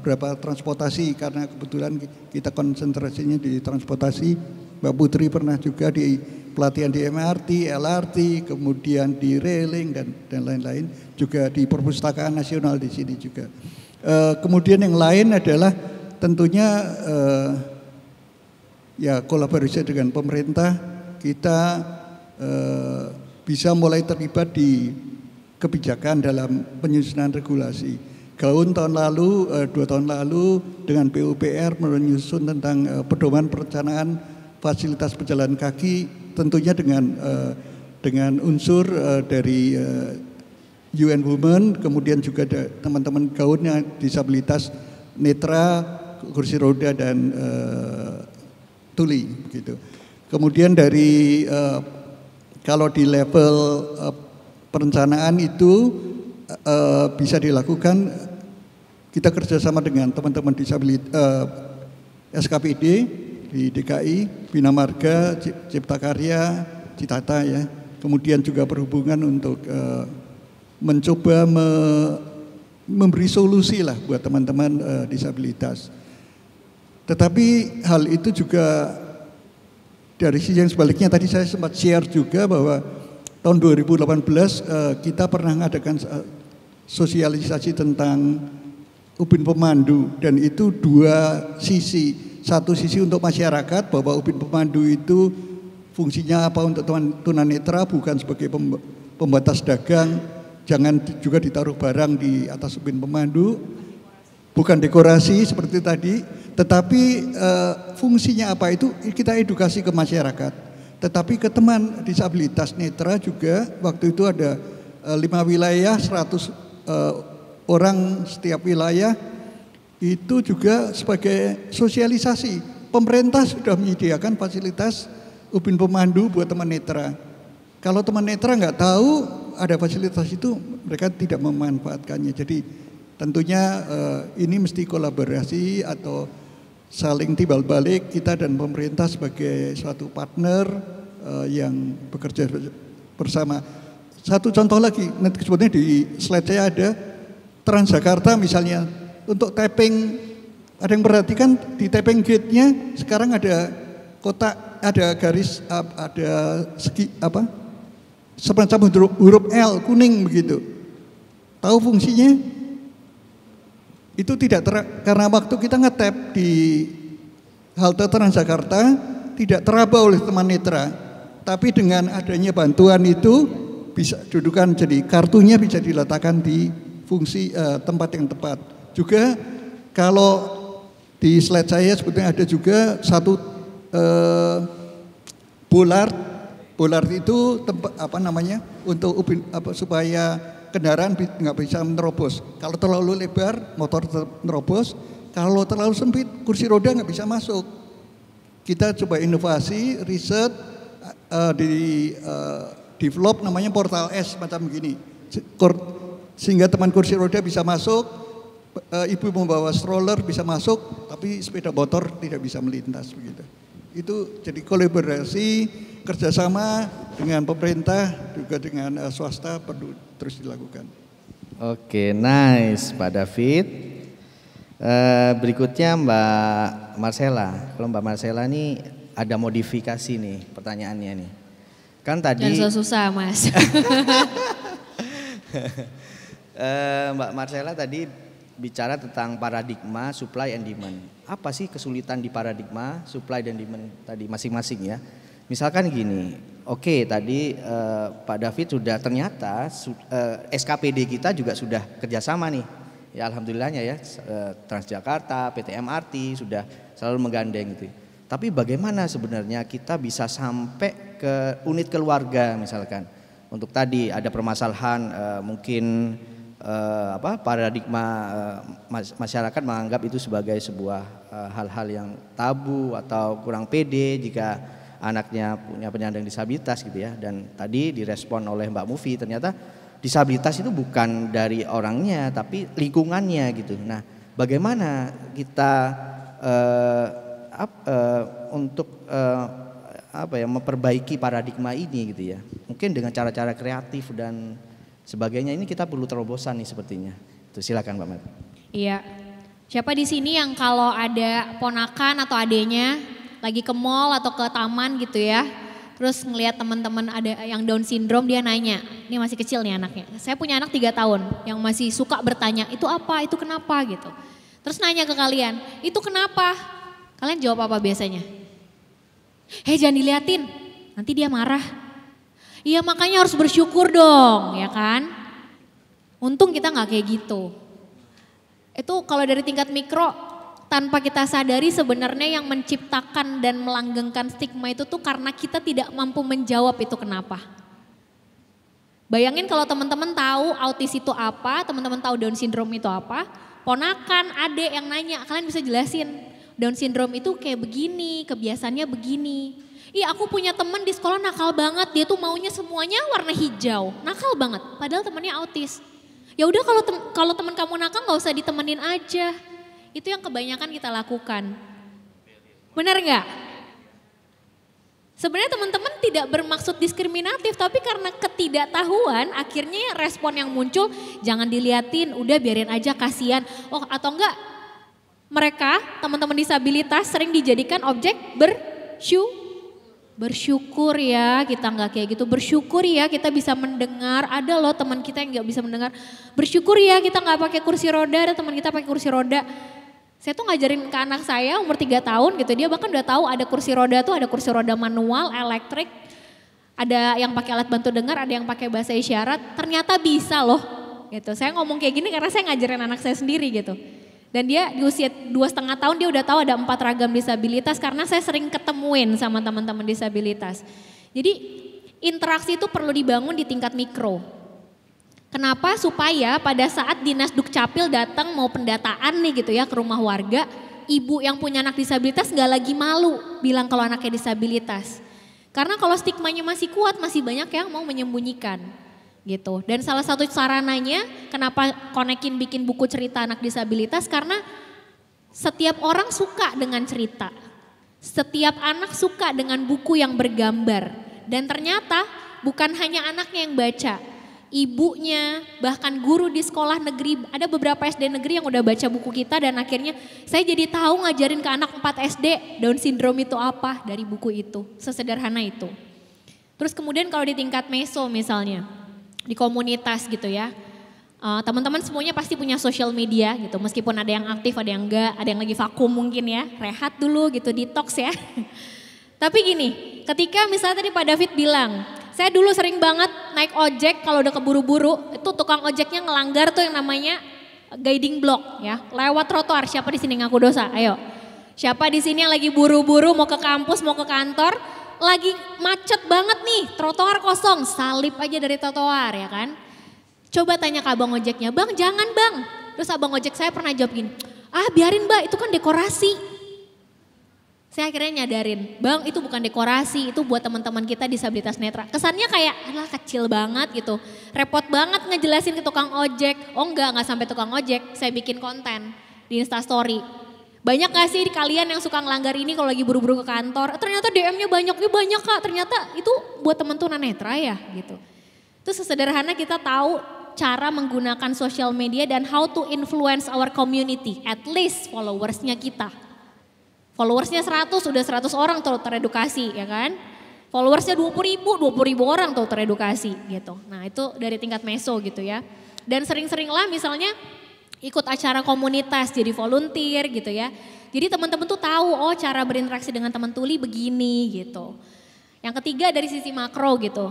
beberapa transportasi, karena kebetulan kita konsentrasinya di transportasi. Mbak Putri pernah juga di pelatihan di MRT, LRT, kemudian di railing dan lain-lain, juga di perpustakaan nasional di sini juga. Kemudian yang lain adalah tentunya ya kolaborasi dengan pemerintah. Kita bisa mulai terlibat di kebijakan dalam penyusunan regulasi. Gaun tahun lalu, 2 tahun lalu dengan PUPR menyusun tentang pedoman perencanaan fasilitas pejalan kaki, tentunya dengan unsur dari UN Women, kemudian juga teman-teman Gaun yang disabilitas netra, kursi roda dan tuli gitu. Kemudian dari Kalau di level perencanaan itu bisa dilakukan, kita kerjasama dengan teman-teman disabilitas SKPD di DKI, Bina Marga, Cipta Karya, Citata ya. Kemudian juga perhubungan untuk mencoba memberi solusi lah buat teman-teman disabilitas. Tetapi hal itu juga dari sisi yang sebaliknya, tadi saya sempat share juga bahwa tahun 2018 kita pernah mengadakan sosialisasi tentang Ubin Pemandu, dan itu dua sisi. Satu sisi untuk masyarakat bahwa Ubin Pemandu itu fungsinya apa untuk tunanetra, bukan sebagai pembatas dagang, jangan juga ditaruh barang di atas Ubin Pemandu, bukan dekorasi seperti tadi, tetapi fungsinya apa itu kita edukasi ke masyarakat. Tetapi ke teman disabilitas netra juga waktu itu ada 5 wilayah, 100 orang setiap wilayah, itu juga sebagai sosialisasi. Pemerintah sudah menyediakan fasilitas Ubin Pemandu buat teman netra. Kalau teman netra nggak tahu ada fasilitas itu, mereka tidak memanfaatkannya. Jadi tentunya ini mesti kolaborasi atau saling timbal balik kita dan pemerintah sebagai suatu partner yang bekerja bersama. Satu contoh lagi, nanti sebetulnya di slide saya ada Transjakarta misalnya, untuk tapping, ada yang perhatikan di tapping gate-nya sekarang ada kotak, ada garis, ada segi apa? Semacam huruf L kuning begitu. Tahu fungsinya? Itu tidak karena waktu kita nge-tap di halte Transjakarta tidak teraba oleh teman netra, tapi dengan adanya bantuan itu bisa dudukan, jadi kartunya bisa diletakkan di fungsi tempat yang tepat. Juga kalau di slide saya sebetulnya ada juga satu bollard itu tempat apa namanya untuk supaya kendaraan nggak bisa menerobos. Kalau terlalu lebar motor menerobos, kalau terlalu sempit kursi roda nggak bisa masuk. Kita coba inovasi riset di develop namanya Portal S macam begini, sehingga teman kursi roda bisa masuk, ibu membawa stroller bisa masuk, tapi sepeda motor tidak bisa melintas begitu. Itu jadi kolaborasi kerjasama dengan pemerintah juga dengan swasta perlu terus dilakukan. Oke, nice Pak David. Berikutnya Mbak Marcella. Kalau Mbak Marcella ini ada modifikasi nih pertanyaannya nih. Kan tadi jangan susah Mas. Mbak Marcella tadi bicara tentang paradigma supply and demand. Apa sih kesulitan di paradigma supply dan demand tadi masing-masing ya? Misalkan gini, oke tadi Pak David sudah ternyata SKPD kita juga sudah kerjasama nih. Ya alhamdulillahnya ya, Transjakarta, PT MRT sudah selalu menggandeng gitu. Tapi bagaimana sebenarnya kita bisa sampai ke unit keluarga misalkan. Untuk tadi ada permasalahan mungkin paradigma masyarakat menganggap itu sebagai sebuah hal-hal yang tabu atau kurang pede jika anaknya punya penyandang disabilitas gitu ya. Dan tadi direspon oleh Mbak Mufi, ternyata disabilitas itu bukan dari orangnya tapi lingkungannya gitu. Nah, bagaimana kita untuk memperbaiki paradigma ini gitu ya. Mungkin dengan cara-cara kreatif dan sebagainya, ini kita perlu terobosan nih sepertinya. Tuh silakan Mbak Mat. Iya. Siapa di sini yang kalau ada ponakan atau adenya lagi ke mall atau ke taman gitu ya, terus ngelihat teman-teman ada yang Down syndrome, dia nanya, ini masih kecil nih anaknya. Saya punya anak 3 tahun yang masih suka bertanya, itu apa, itu kenapa gitu. Terus nanya ke kalian, itu kenapa? Kalian jawab apa biasanya? Jangan diliatin, nanti dia marah. Iya makanya harus bersyukur dong, ya kan? Untung kita nggak kayak gitu. Itu kalau dari tingkat mikro, tanpa kita sadari sebenarnya yang menciptakan dan melanggengkan stigma itu tuh karena kita tidak mampu menjawab itu kenapa. Bayangin kalau teman-teman tahu autis itu apa, teman-teman tahu Down syndrome itu apa, ponakan, adik yang nanya, kalian bisa jelasin Down syndrome itu kayak begini, kebiasaannya begini. Ih aku punya temen di sekolah nakal banget, dia tuh maunya semuanya warna hijau, nakal banget. Padahal temennya autis. Ya udah kalau teman kamu nakal nggak usah ditemenin aja. Itu yang kebanyakan kita lakukan. Benar nggak? Sebenarnya teman-teman tidak bermaksud diskriminatif, tapi karena ketidaktahuan akhirnya respon yang muncul jangan diliatin, udah biarin aja kasihan. Oh atau enggak mereka teman-teman disabilitas sering dijadikan objek bersyukur ya kita nggak kayak gitu, bersyukur ya kita bisa mendengar. Ada loh teman kita yang nggak bisa mendengar, bersyukur ya kita nggak pakai kursi roda, ada teman kita pakai kursi roda. Saya tuh ngajarin ke anak saya umur 3 tahun gitu, dia bahkan udah tahu ada kursi roda tuh, ada kursi roda manual, elektrik, ada yang pakai alat bantu dengar, ada yang pakai bahasa isyarat, ternyata bisa loh gitu. Saya ngomong kayak gini karena saya ngajarin anak saya sendiri gitu. Dan dia di usia 2,5 tahun dia udah tahu ada 4 ragam disabilitas karena saya sering ketemuin sama teman-teman disabilitas. Jadi interaksi itu perlu dibangun di tingkat mikro. Kenapa? Supaya pada saat Dinas Dukcapil datang mau pendataan nih gitu ya ke rumah warga, ibu yang punya anak disabilitas nggak lagi malu bilang kalau anaknya disabilitas. Karena kalau stigmanya masih kuat, masih banyak yang mau menyembunyikan gitu. Dan salah satu sarananya kenapa Konekin bikin buku cerita anak disabilitas, karena setiap orang suka dengan cerita. Setiap anak suka dengan buku yang bergambar. Dan ternyata bukan hanya anaknya yang baca. Ibunya, bahkan guru di sekolah negeri, ada beberapa SD negeri yang udah baca buku kita dan akhirnya saya jadi tahu ngajarin ke anak 4 SD Down syndrome itu apa dari buku itu, sesederhana itu. Terus kemudian kalau di tingkat meso misalnya, di komunitas gitu ya, teman-teman semuanya pasti punya social media gitu, meskipun ada yang aktif, ada yang enggak, ada yang lagi vakum mungkin ya, rehat dulu gitu, detox ya. Tapi gini, ketika misalnya tadi Pak David bilang, saya dulu sering banget naik ojek kalau udah keburu-buru, itu tukang ojeknya ngelanggar tuh yang namanya guiding block ya, lewat trotoar. Siapa di sini ngaku dosa? Ayo. Siapa di sini yang lagi buru-buru mau ke kampus, mau ke kantor, lagi macet banget nih, trotoar kosong, salip aja dari trotoar ya kan. Coba tanya ke abang ojeknya, "Bang, jangan Bang." Terus abang ojek saya pernah jawab gini, "Ah, biarin Mbak, itu kan dekorasi." Saya akhirnya nyadarin, Bang itu bukan dekorasi, itu buat teman-teman kita disabilitas netra. Kesannya kayak, alah kecil banget gitu, repot banget ngejelasin ke tukang ojek. Oh enggak sampai tukang ojek, saya bikin konten di Instastory. Banyak gak sih kalian yang suka ngelanggar ini kalau lagi buru-buru ke kantor? Ternyata DM-nya banyak, ya banyak Kak, ternyata itu buat teman tunanetra ya gitu. Itu sesederhana kita tahu cara menggunakan social media dan how to influence our community, at least followersnya kita. Followersnya 100, udah 100 orang tuh teredukasi ya kan. Followersnya 20.000 orang tuh teredukasi gitu. Nah itu dari tingkat meso gitu ya. Dan sering-seringlah misalnya ikut acara komunitas jadi volunteer gitu ya. Jadi teman-teman tuh tahu oh cara berinteraksi dengan teman tuli begini gitu. Yang ketiga dari sisi makro gitu.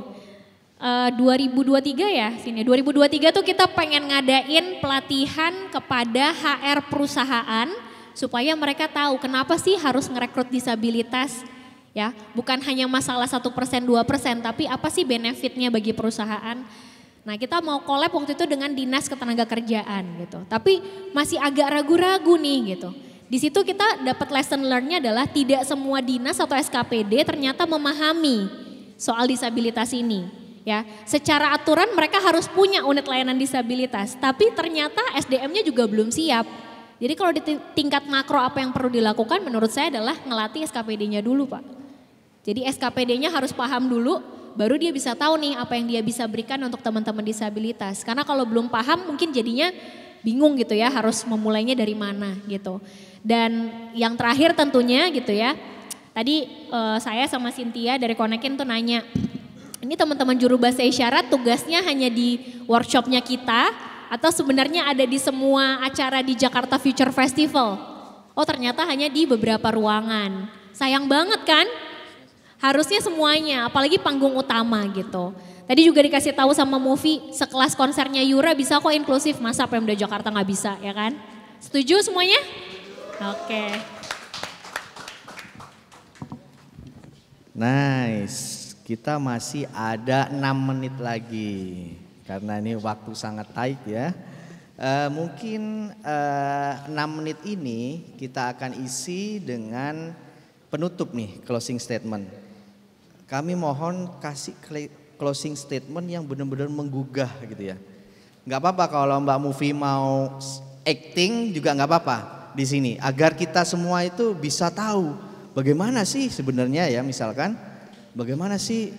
2023 ya sini. 2023 tuh kita pengen ngadain pelatihan kepada HR perusahaan supaya mereka tahu kenapa sih harus ngerekrut disabilitas ya. Bukan hanya masalah 1%, 2%, tapi apa sih benefitnya bagi perusahaan. Nah kita mau collab waktu itu dengan Dinas Ketenagakerjaan gitu. Tapi masih agak ragu-ragu nih gitu. Di situ kita dapat lesson learn-nya adalah tidak semua dinas atau SKPD ternyata memahami soal disabilitas ini. Ya, secara aturan mereka harus punya unit layanan disabilitas, tapi ternyata SDM-nya juga belum siap. Jadi kalau di tingkat makro apa yang perlu dilakukan menurut saya adalah ngelatih SKPD-nya dulu Pak. Jadi SKPD-nya harus paham dulu, baru dia bisa tahu nih apa yang dia bisa berikan untuk teman-teman disabilitas. Karena kalau belum paham mungkin jadinya bingung gitu ya, harus memulainya dari mana gitu. Dan yang terakhir tentunya gitu ya, tadi saya sama Cynthia dari Konekin tuh nanya, ini teman-teman juru bahasa isyarat tugasnya hanya di workshopnya kita, atau sebenarnya ada di semua acara di Jakarta Future Festival? Oh ternyata hanya di beberapa ruangan. Sayang banget kan? Harusnya semuanya, apalagi panggung utama gitu. Tadi juga dikasih tahu sama Movie, sekelas konsernya Yura bisa kok inklusif, masa Pemda Jakarta nggak bisa ya kan? Setuju semuanya? Oke. Nice, kita masih ada 6 menit lagi. Karena ini waktu sangat tight ya. Mungkin 6 menit ini kita akan isi dengan penutup nih, closing statement. kami mohon kasih closing statement yang benar-benar menggugah gitu ya. Nggak apa-apa kalau Mbak Mufi mau acting juga nggak apa-apa di sini, agar kita semua itu bisa tahu bagaimana sih sebenarnya ya, misalkan bagaimana sih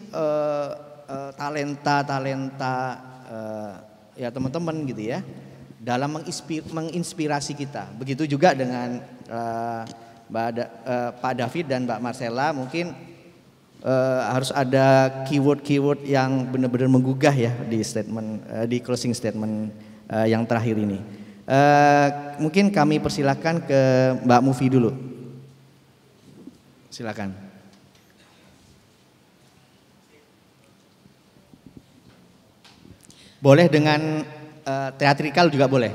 talenta ya teman-teman gitu ya dalam menginspirasi kita. Begitu juga dengan Pak David dan Mbak Marcella, mungkin harus ada keyword-keyword yang benar-benar menggugah ya di statement, di closing statement yang terakhir ini. Mungkin kami persilahkan ke Mbak Mufi dulu. Silakan. Boleh dengan teatrikal juga boleh.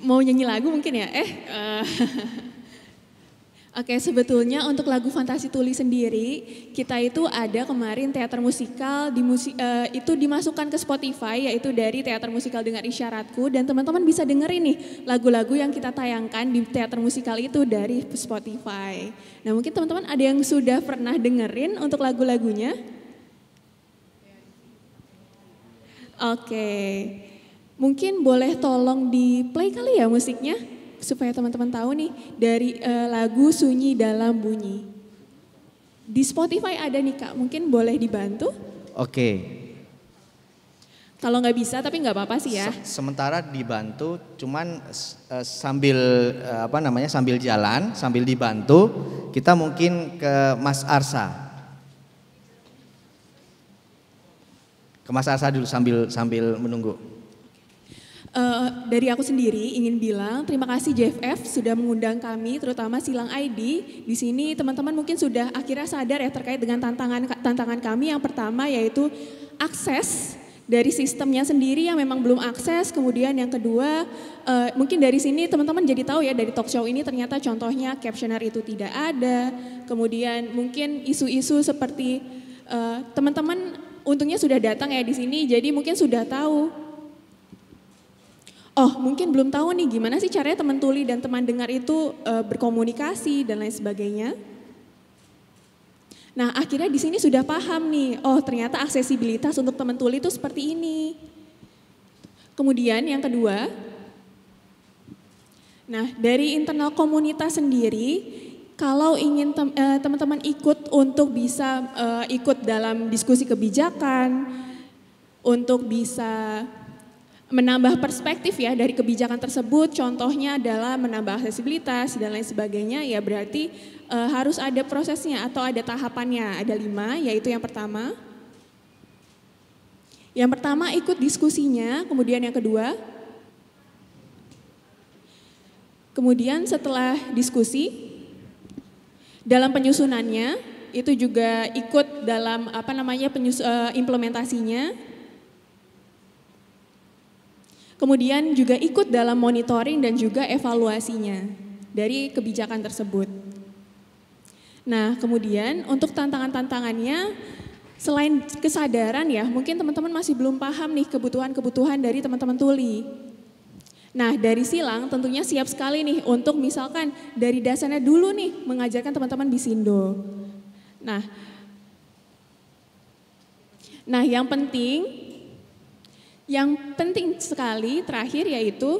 Mau nyanyi lagu mungkin ya? Oke, sebetulnya untuk lagu Fantasi Tuli sendiri, kita itu ada kemarin teater musikal itu dimasukkan ke Spotify, yaitu dari Teater Musikal Dengar Isyaratku, dan teman-teman bisa dengerin nih lagu-lagu yang kita tayangkan di teater musikal itu dari Spotify. Nah, mungkin teman-teman ada yang sudah pernah dengerin untuk lagu-lagunya? Oke, mungkin boleh tolong di play kali ya musiknya? Supaya teman-teman tahu nih dari lagu Sunyi Dalam Bunyi. Di Spotify ada nih Kak, mungkin boleh dibantu? Oke. Kalau nggak bisa tapi nggak apa-apa sih ya. Sementara dibantu, cuman sambil sambil jalan, sambil dibantu, kita mungkin ke Mas Arsa. Ke Mas Arsa dulu sambil menunggu. Dari aku sendiri ingin bilang terima kasih JFF sudah mengundang kami, terutama Silang ID. Di sini teman-teman mungkin sudah akhirnya sadar ya terkait dengan tantangan kami. Yang pertama yaitu akses dari sistemnya sendiri yang memang belum akses. Kemudian yang kedua mungkin dari sini teman-teman jadi tahu ya, dari talk show ini ternyata contohnya captioner itu tidak ada. Kemudian mungkin isu-isu seperti teman-teman untungnya sudah datang ya di sini, jadi mungkin sudah tahu. Oh, mungkin belum tahu nih gimana sih caranya teman tuli dan teman dengar itu berkomunikasi dan lain sebagainya. Nah, akhirnya di sini sudah paham nih. Oh, ternyata aksesibilitas untuk teman tuli itu seperti ini. Kemudian yang kedua, nah dari internal komunitas sendiri, kalau ingin teman-teman ikut untuk bisa ikut dalam diskusi kebijakan, untuk bisa menambah perspektif ya dari kebijakan tersebut, contohnya adalah menambah aksesibilitas dan lain sebagainya, ya berarti harus ada prosesnya atau ada tahapannya, ada 5, yaitu yang pertama ikut diskusinya, kemudian yang kedua, kemudian setelah diskusi, dalam penyusunannya itu juga ikut dalam implementasinya. Kemudian juga ikut dalam monitoring dan juga evaluasinya dari kebijakan tersebut. Nah, kemudian untuk tantangan-tantangannya, selain kesadaran ya, mungkin teman-teman masih belum paham nih kebutuhan-kebutuhan dari teman-teman tuli. Nah, dari Silang tentunya siap sekali nih untuk misalkan dari dasarnya dulu nih mengajarkan teman-teman Bisindo. Nah, yang penting sekali terakhir yaitu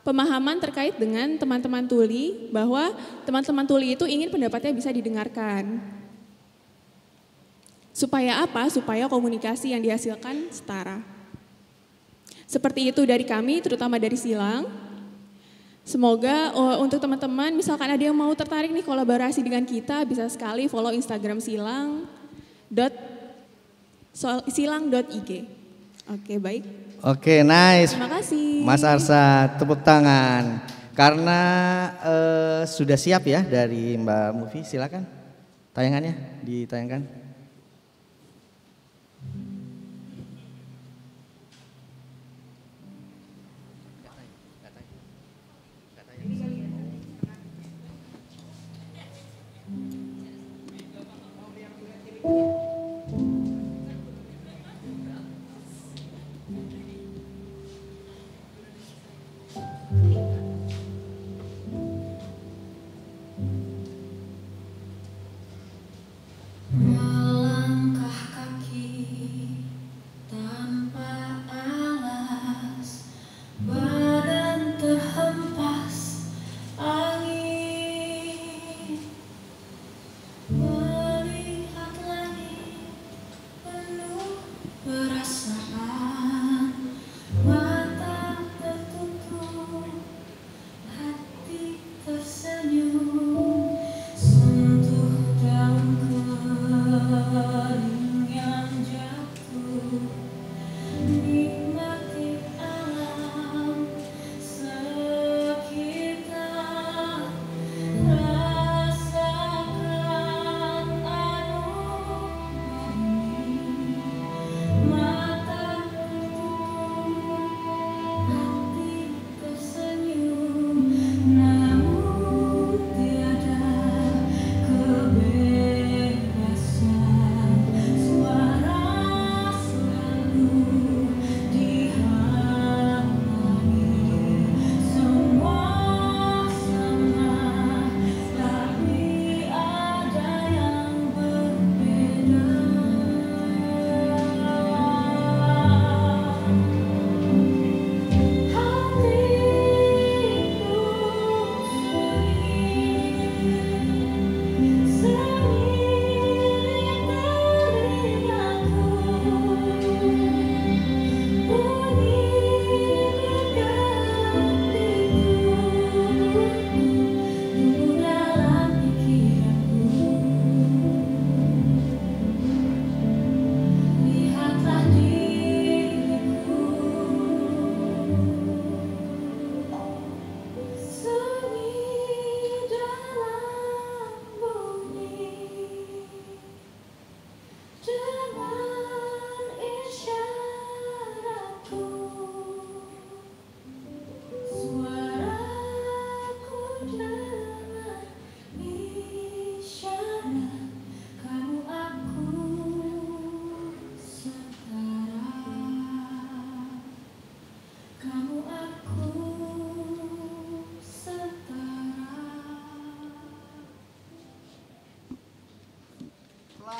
pemahaman terkait dengan teman-teman tuli, bahwa teman-teman tuli itu ingin pendapatnya bisa didengarkan. Supaya apa? Supaya komunikasi yang dihasilkan setara. Seperti itu dari kami, terutama dari Silang. Semoga untuk teman-teman misalkan ada yang mau tertarik nih kolaborasi dengan kita, bisa sekali follow Instagram silang.ig. Oke, baik. Oke, nice. Terima kasih. Mas Arsa, tepuk tangan. Karena sudah siap ya dari Mbak Mufi, silakan. Tayangannya ditayangkan.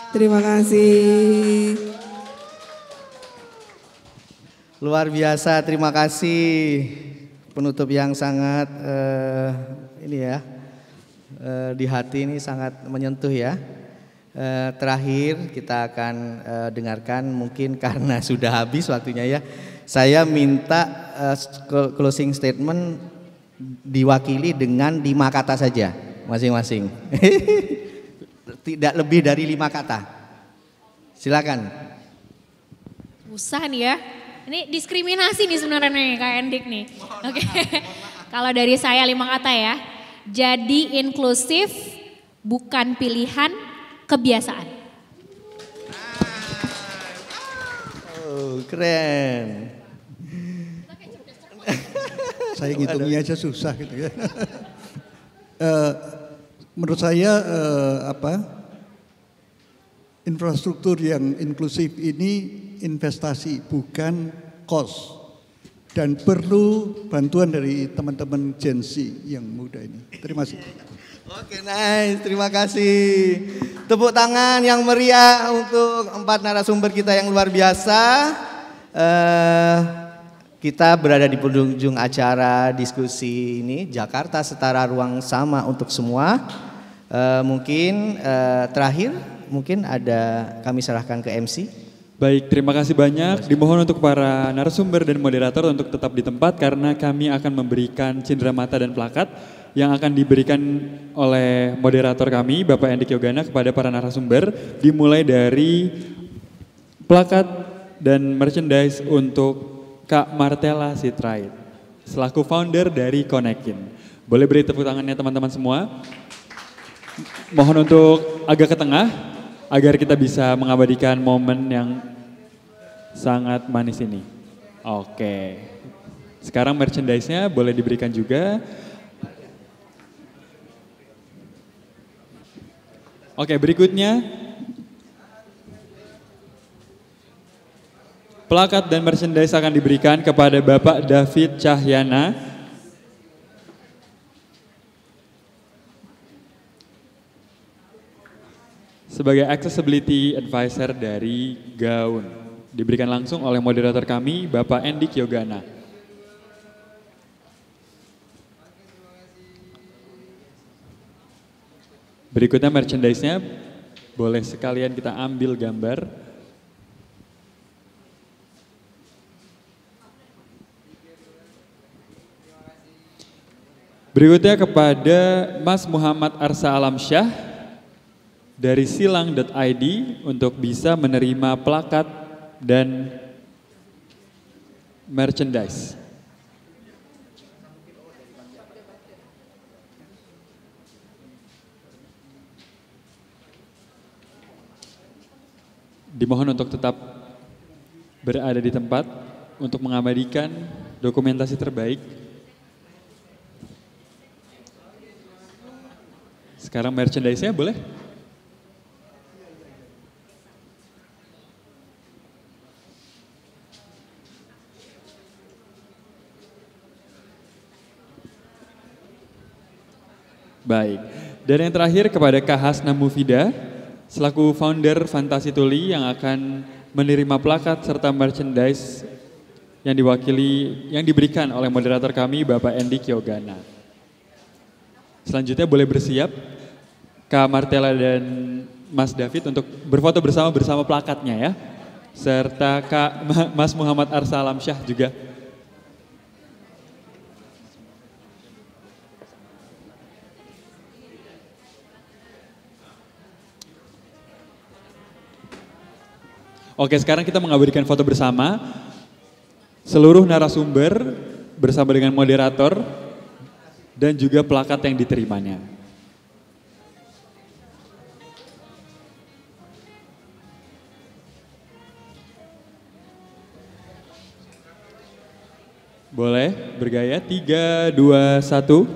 Terima kasih. Luar biasa, terima kasih. Penutup yang sangat ini ya, di hati ini sangat menyentuh ya. Terakhir kita akan dengarkan, mungkin karena sudah habis waktunya ya. Saya minta closing statement diwakili dengan 5 kata saja masing-masing. Tidak lebih dari 5 kata. Silakan. Susah nih ya. Ini diskriminasi nih sebenarnya nih Kak Endik nih. Oke. Kalau dari saya 5 kata ya. Jadi inklusif, bukan pilihan, kebiasaan. Oh, keren. Saya ngitungnya aja susah gitu ya. Menurut saya infrastruktur yang inklusif ini investasi bukan cost, dan perlu bantuan dari teman-teman Gen Z yang muda ini. Terima kasih. Oke, nice, terima kasih. Tepuk tangan yang meriah untuk 4 narasumber kita yang luar biasa. Kita berada di penghujung acara diskusi ini, Jakarta Setara Ruang Sama untuk Semua. Mungkin terakhir, mungkin ada kami serahkan ke MC. Baik, terima kasih banyak. Dimohon untuk para narasumber dan moderator untuk tetap di tempat karena kami akan memberikan cenderamata dan plakat yang akan diberikan oleh moderator kami, Bapak Endik Yogana, kepada para narasumber, dimulai dari plakat dan merchandise untuk Kak Martella Sirait, selaku founder dari Konekin. Boleh beri tepuk tangannya teman-teman semua. Mohon untuk agak ke tengah, agar kita bisa mengabadikan momen yang sangat manis ini. Oke, sekarang merchandise-nya boleh diberikan juga. Oke, berikutnya plakat dan merchandise akan diberikan kepada Bapak David Cahyana sebagai Accessibility Advisor dari Gaun. Diberikan langsung oleh moderator kami, Bapak Endik Yogana. Berikutnya merchandise-nya, boleh sekalian kita ambil gambar. Berikutnya kepada Mas Muhammad Arsa Alamsyah dari silang.id untuk bisa menerima plakat dan merchandise. Dimohon untuk tetap berada di tempat untuk mengabadikan dokumentasi terbaik. Sekarang merchandise-nya boleh? Baik. Dan yang terakhir kepada Kak Hasna Mufida, selaku founder Fantasi Tuli yang akan menerima plakat serta merchandise yang diberikan oleh moderator kami Bapak Endik Yogana. Selanjutnya boleh bersiap Kak Martella dan Mas David untuk berfoto bersama plakatnya ya. Serta Mas Muhammad Arsa Alamsyah juga. Oke, sekarang kita mengabadikan foto bersama. Seluruh narasumber bersama dengan moderator dan juga plakat yang diterimanya. Boleh bergaya, 3, 2, 1.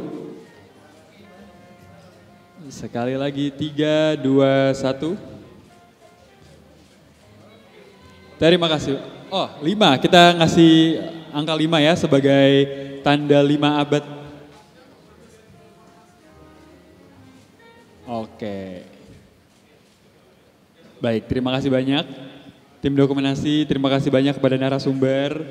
Sekali lagi, 3, 2, 1. Terima kasih. Oh, 5, kita ngasih angka 5 ya sebagai tanda 5 abad. Oke. Baik, terima kasih banyak. Tim dokumentasi, terima kasih banyak kepada narasumber.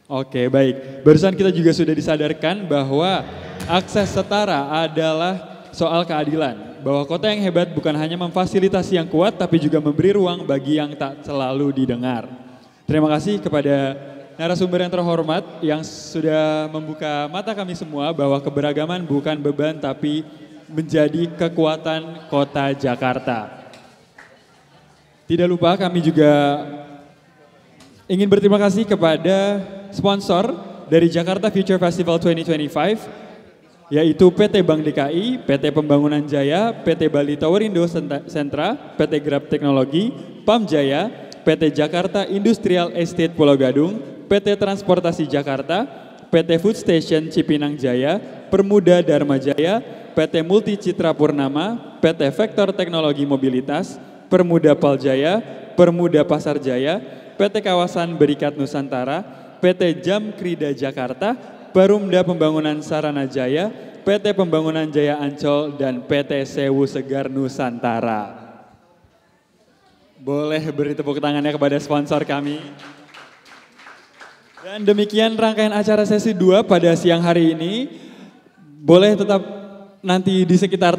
Oke, baik. Barusan kita juga sudah disadarkan bahwa akses setara adalah soal keadilan. Bahwa kota yang hebat bukan hanya memfasilitasi yang kuat, tapi juga memberi ruang bagi yang tak selalu didengar. Terima kasih kepada narasumber yang terhormat yang sudah membuka mata kami semua bahwa keberagaman bukan beban, tapi menjadi kekuatan kota Jakarta. Tidak lupa kami juga ingin berterima kasih kepada sponsor dari Jakarta Future Festival 2025, yaitu PT Bank DKI, PT Pembangunan Jaya, PT Bali Towerindo Sentra, PT Grab Teknologi, PAM Jaya, PT Jakarta Industrial Estate Pulau Gadung, PT Transportasi Jakarta, PT Food Station Cipinang Jaya, Permuda Dharma Jaya, PT Multi Citra Purnama, PT Vektor Teknologi Mobilitas, Permuda Paljaya, Permuda Pasar Jaya, PT Kawasan Berikat Nusantara, PT Jam Krida Jakarta, Perumda Pembangunan Sarana Jaya, PT Pembangunan Jaya Ancol, dan PT Sewu Segar Nusantara. Boleh beri tepuk tangannya kepada sponsor kami. Dan demikian rangkaian acara sesi 2 pada siang hari ini. Boleh tetap nanti di sekitar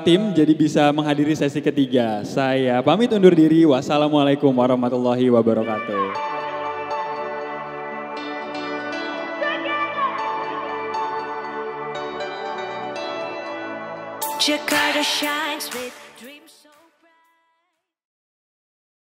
tim, jadi bisa menghadiri sesi ketiga. Saya pamit undur diri. Wassalamualaikum warahmatullahi wabarakatuh. Jakarta shines with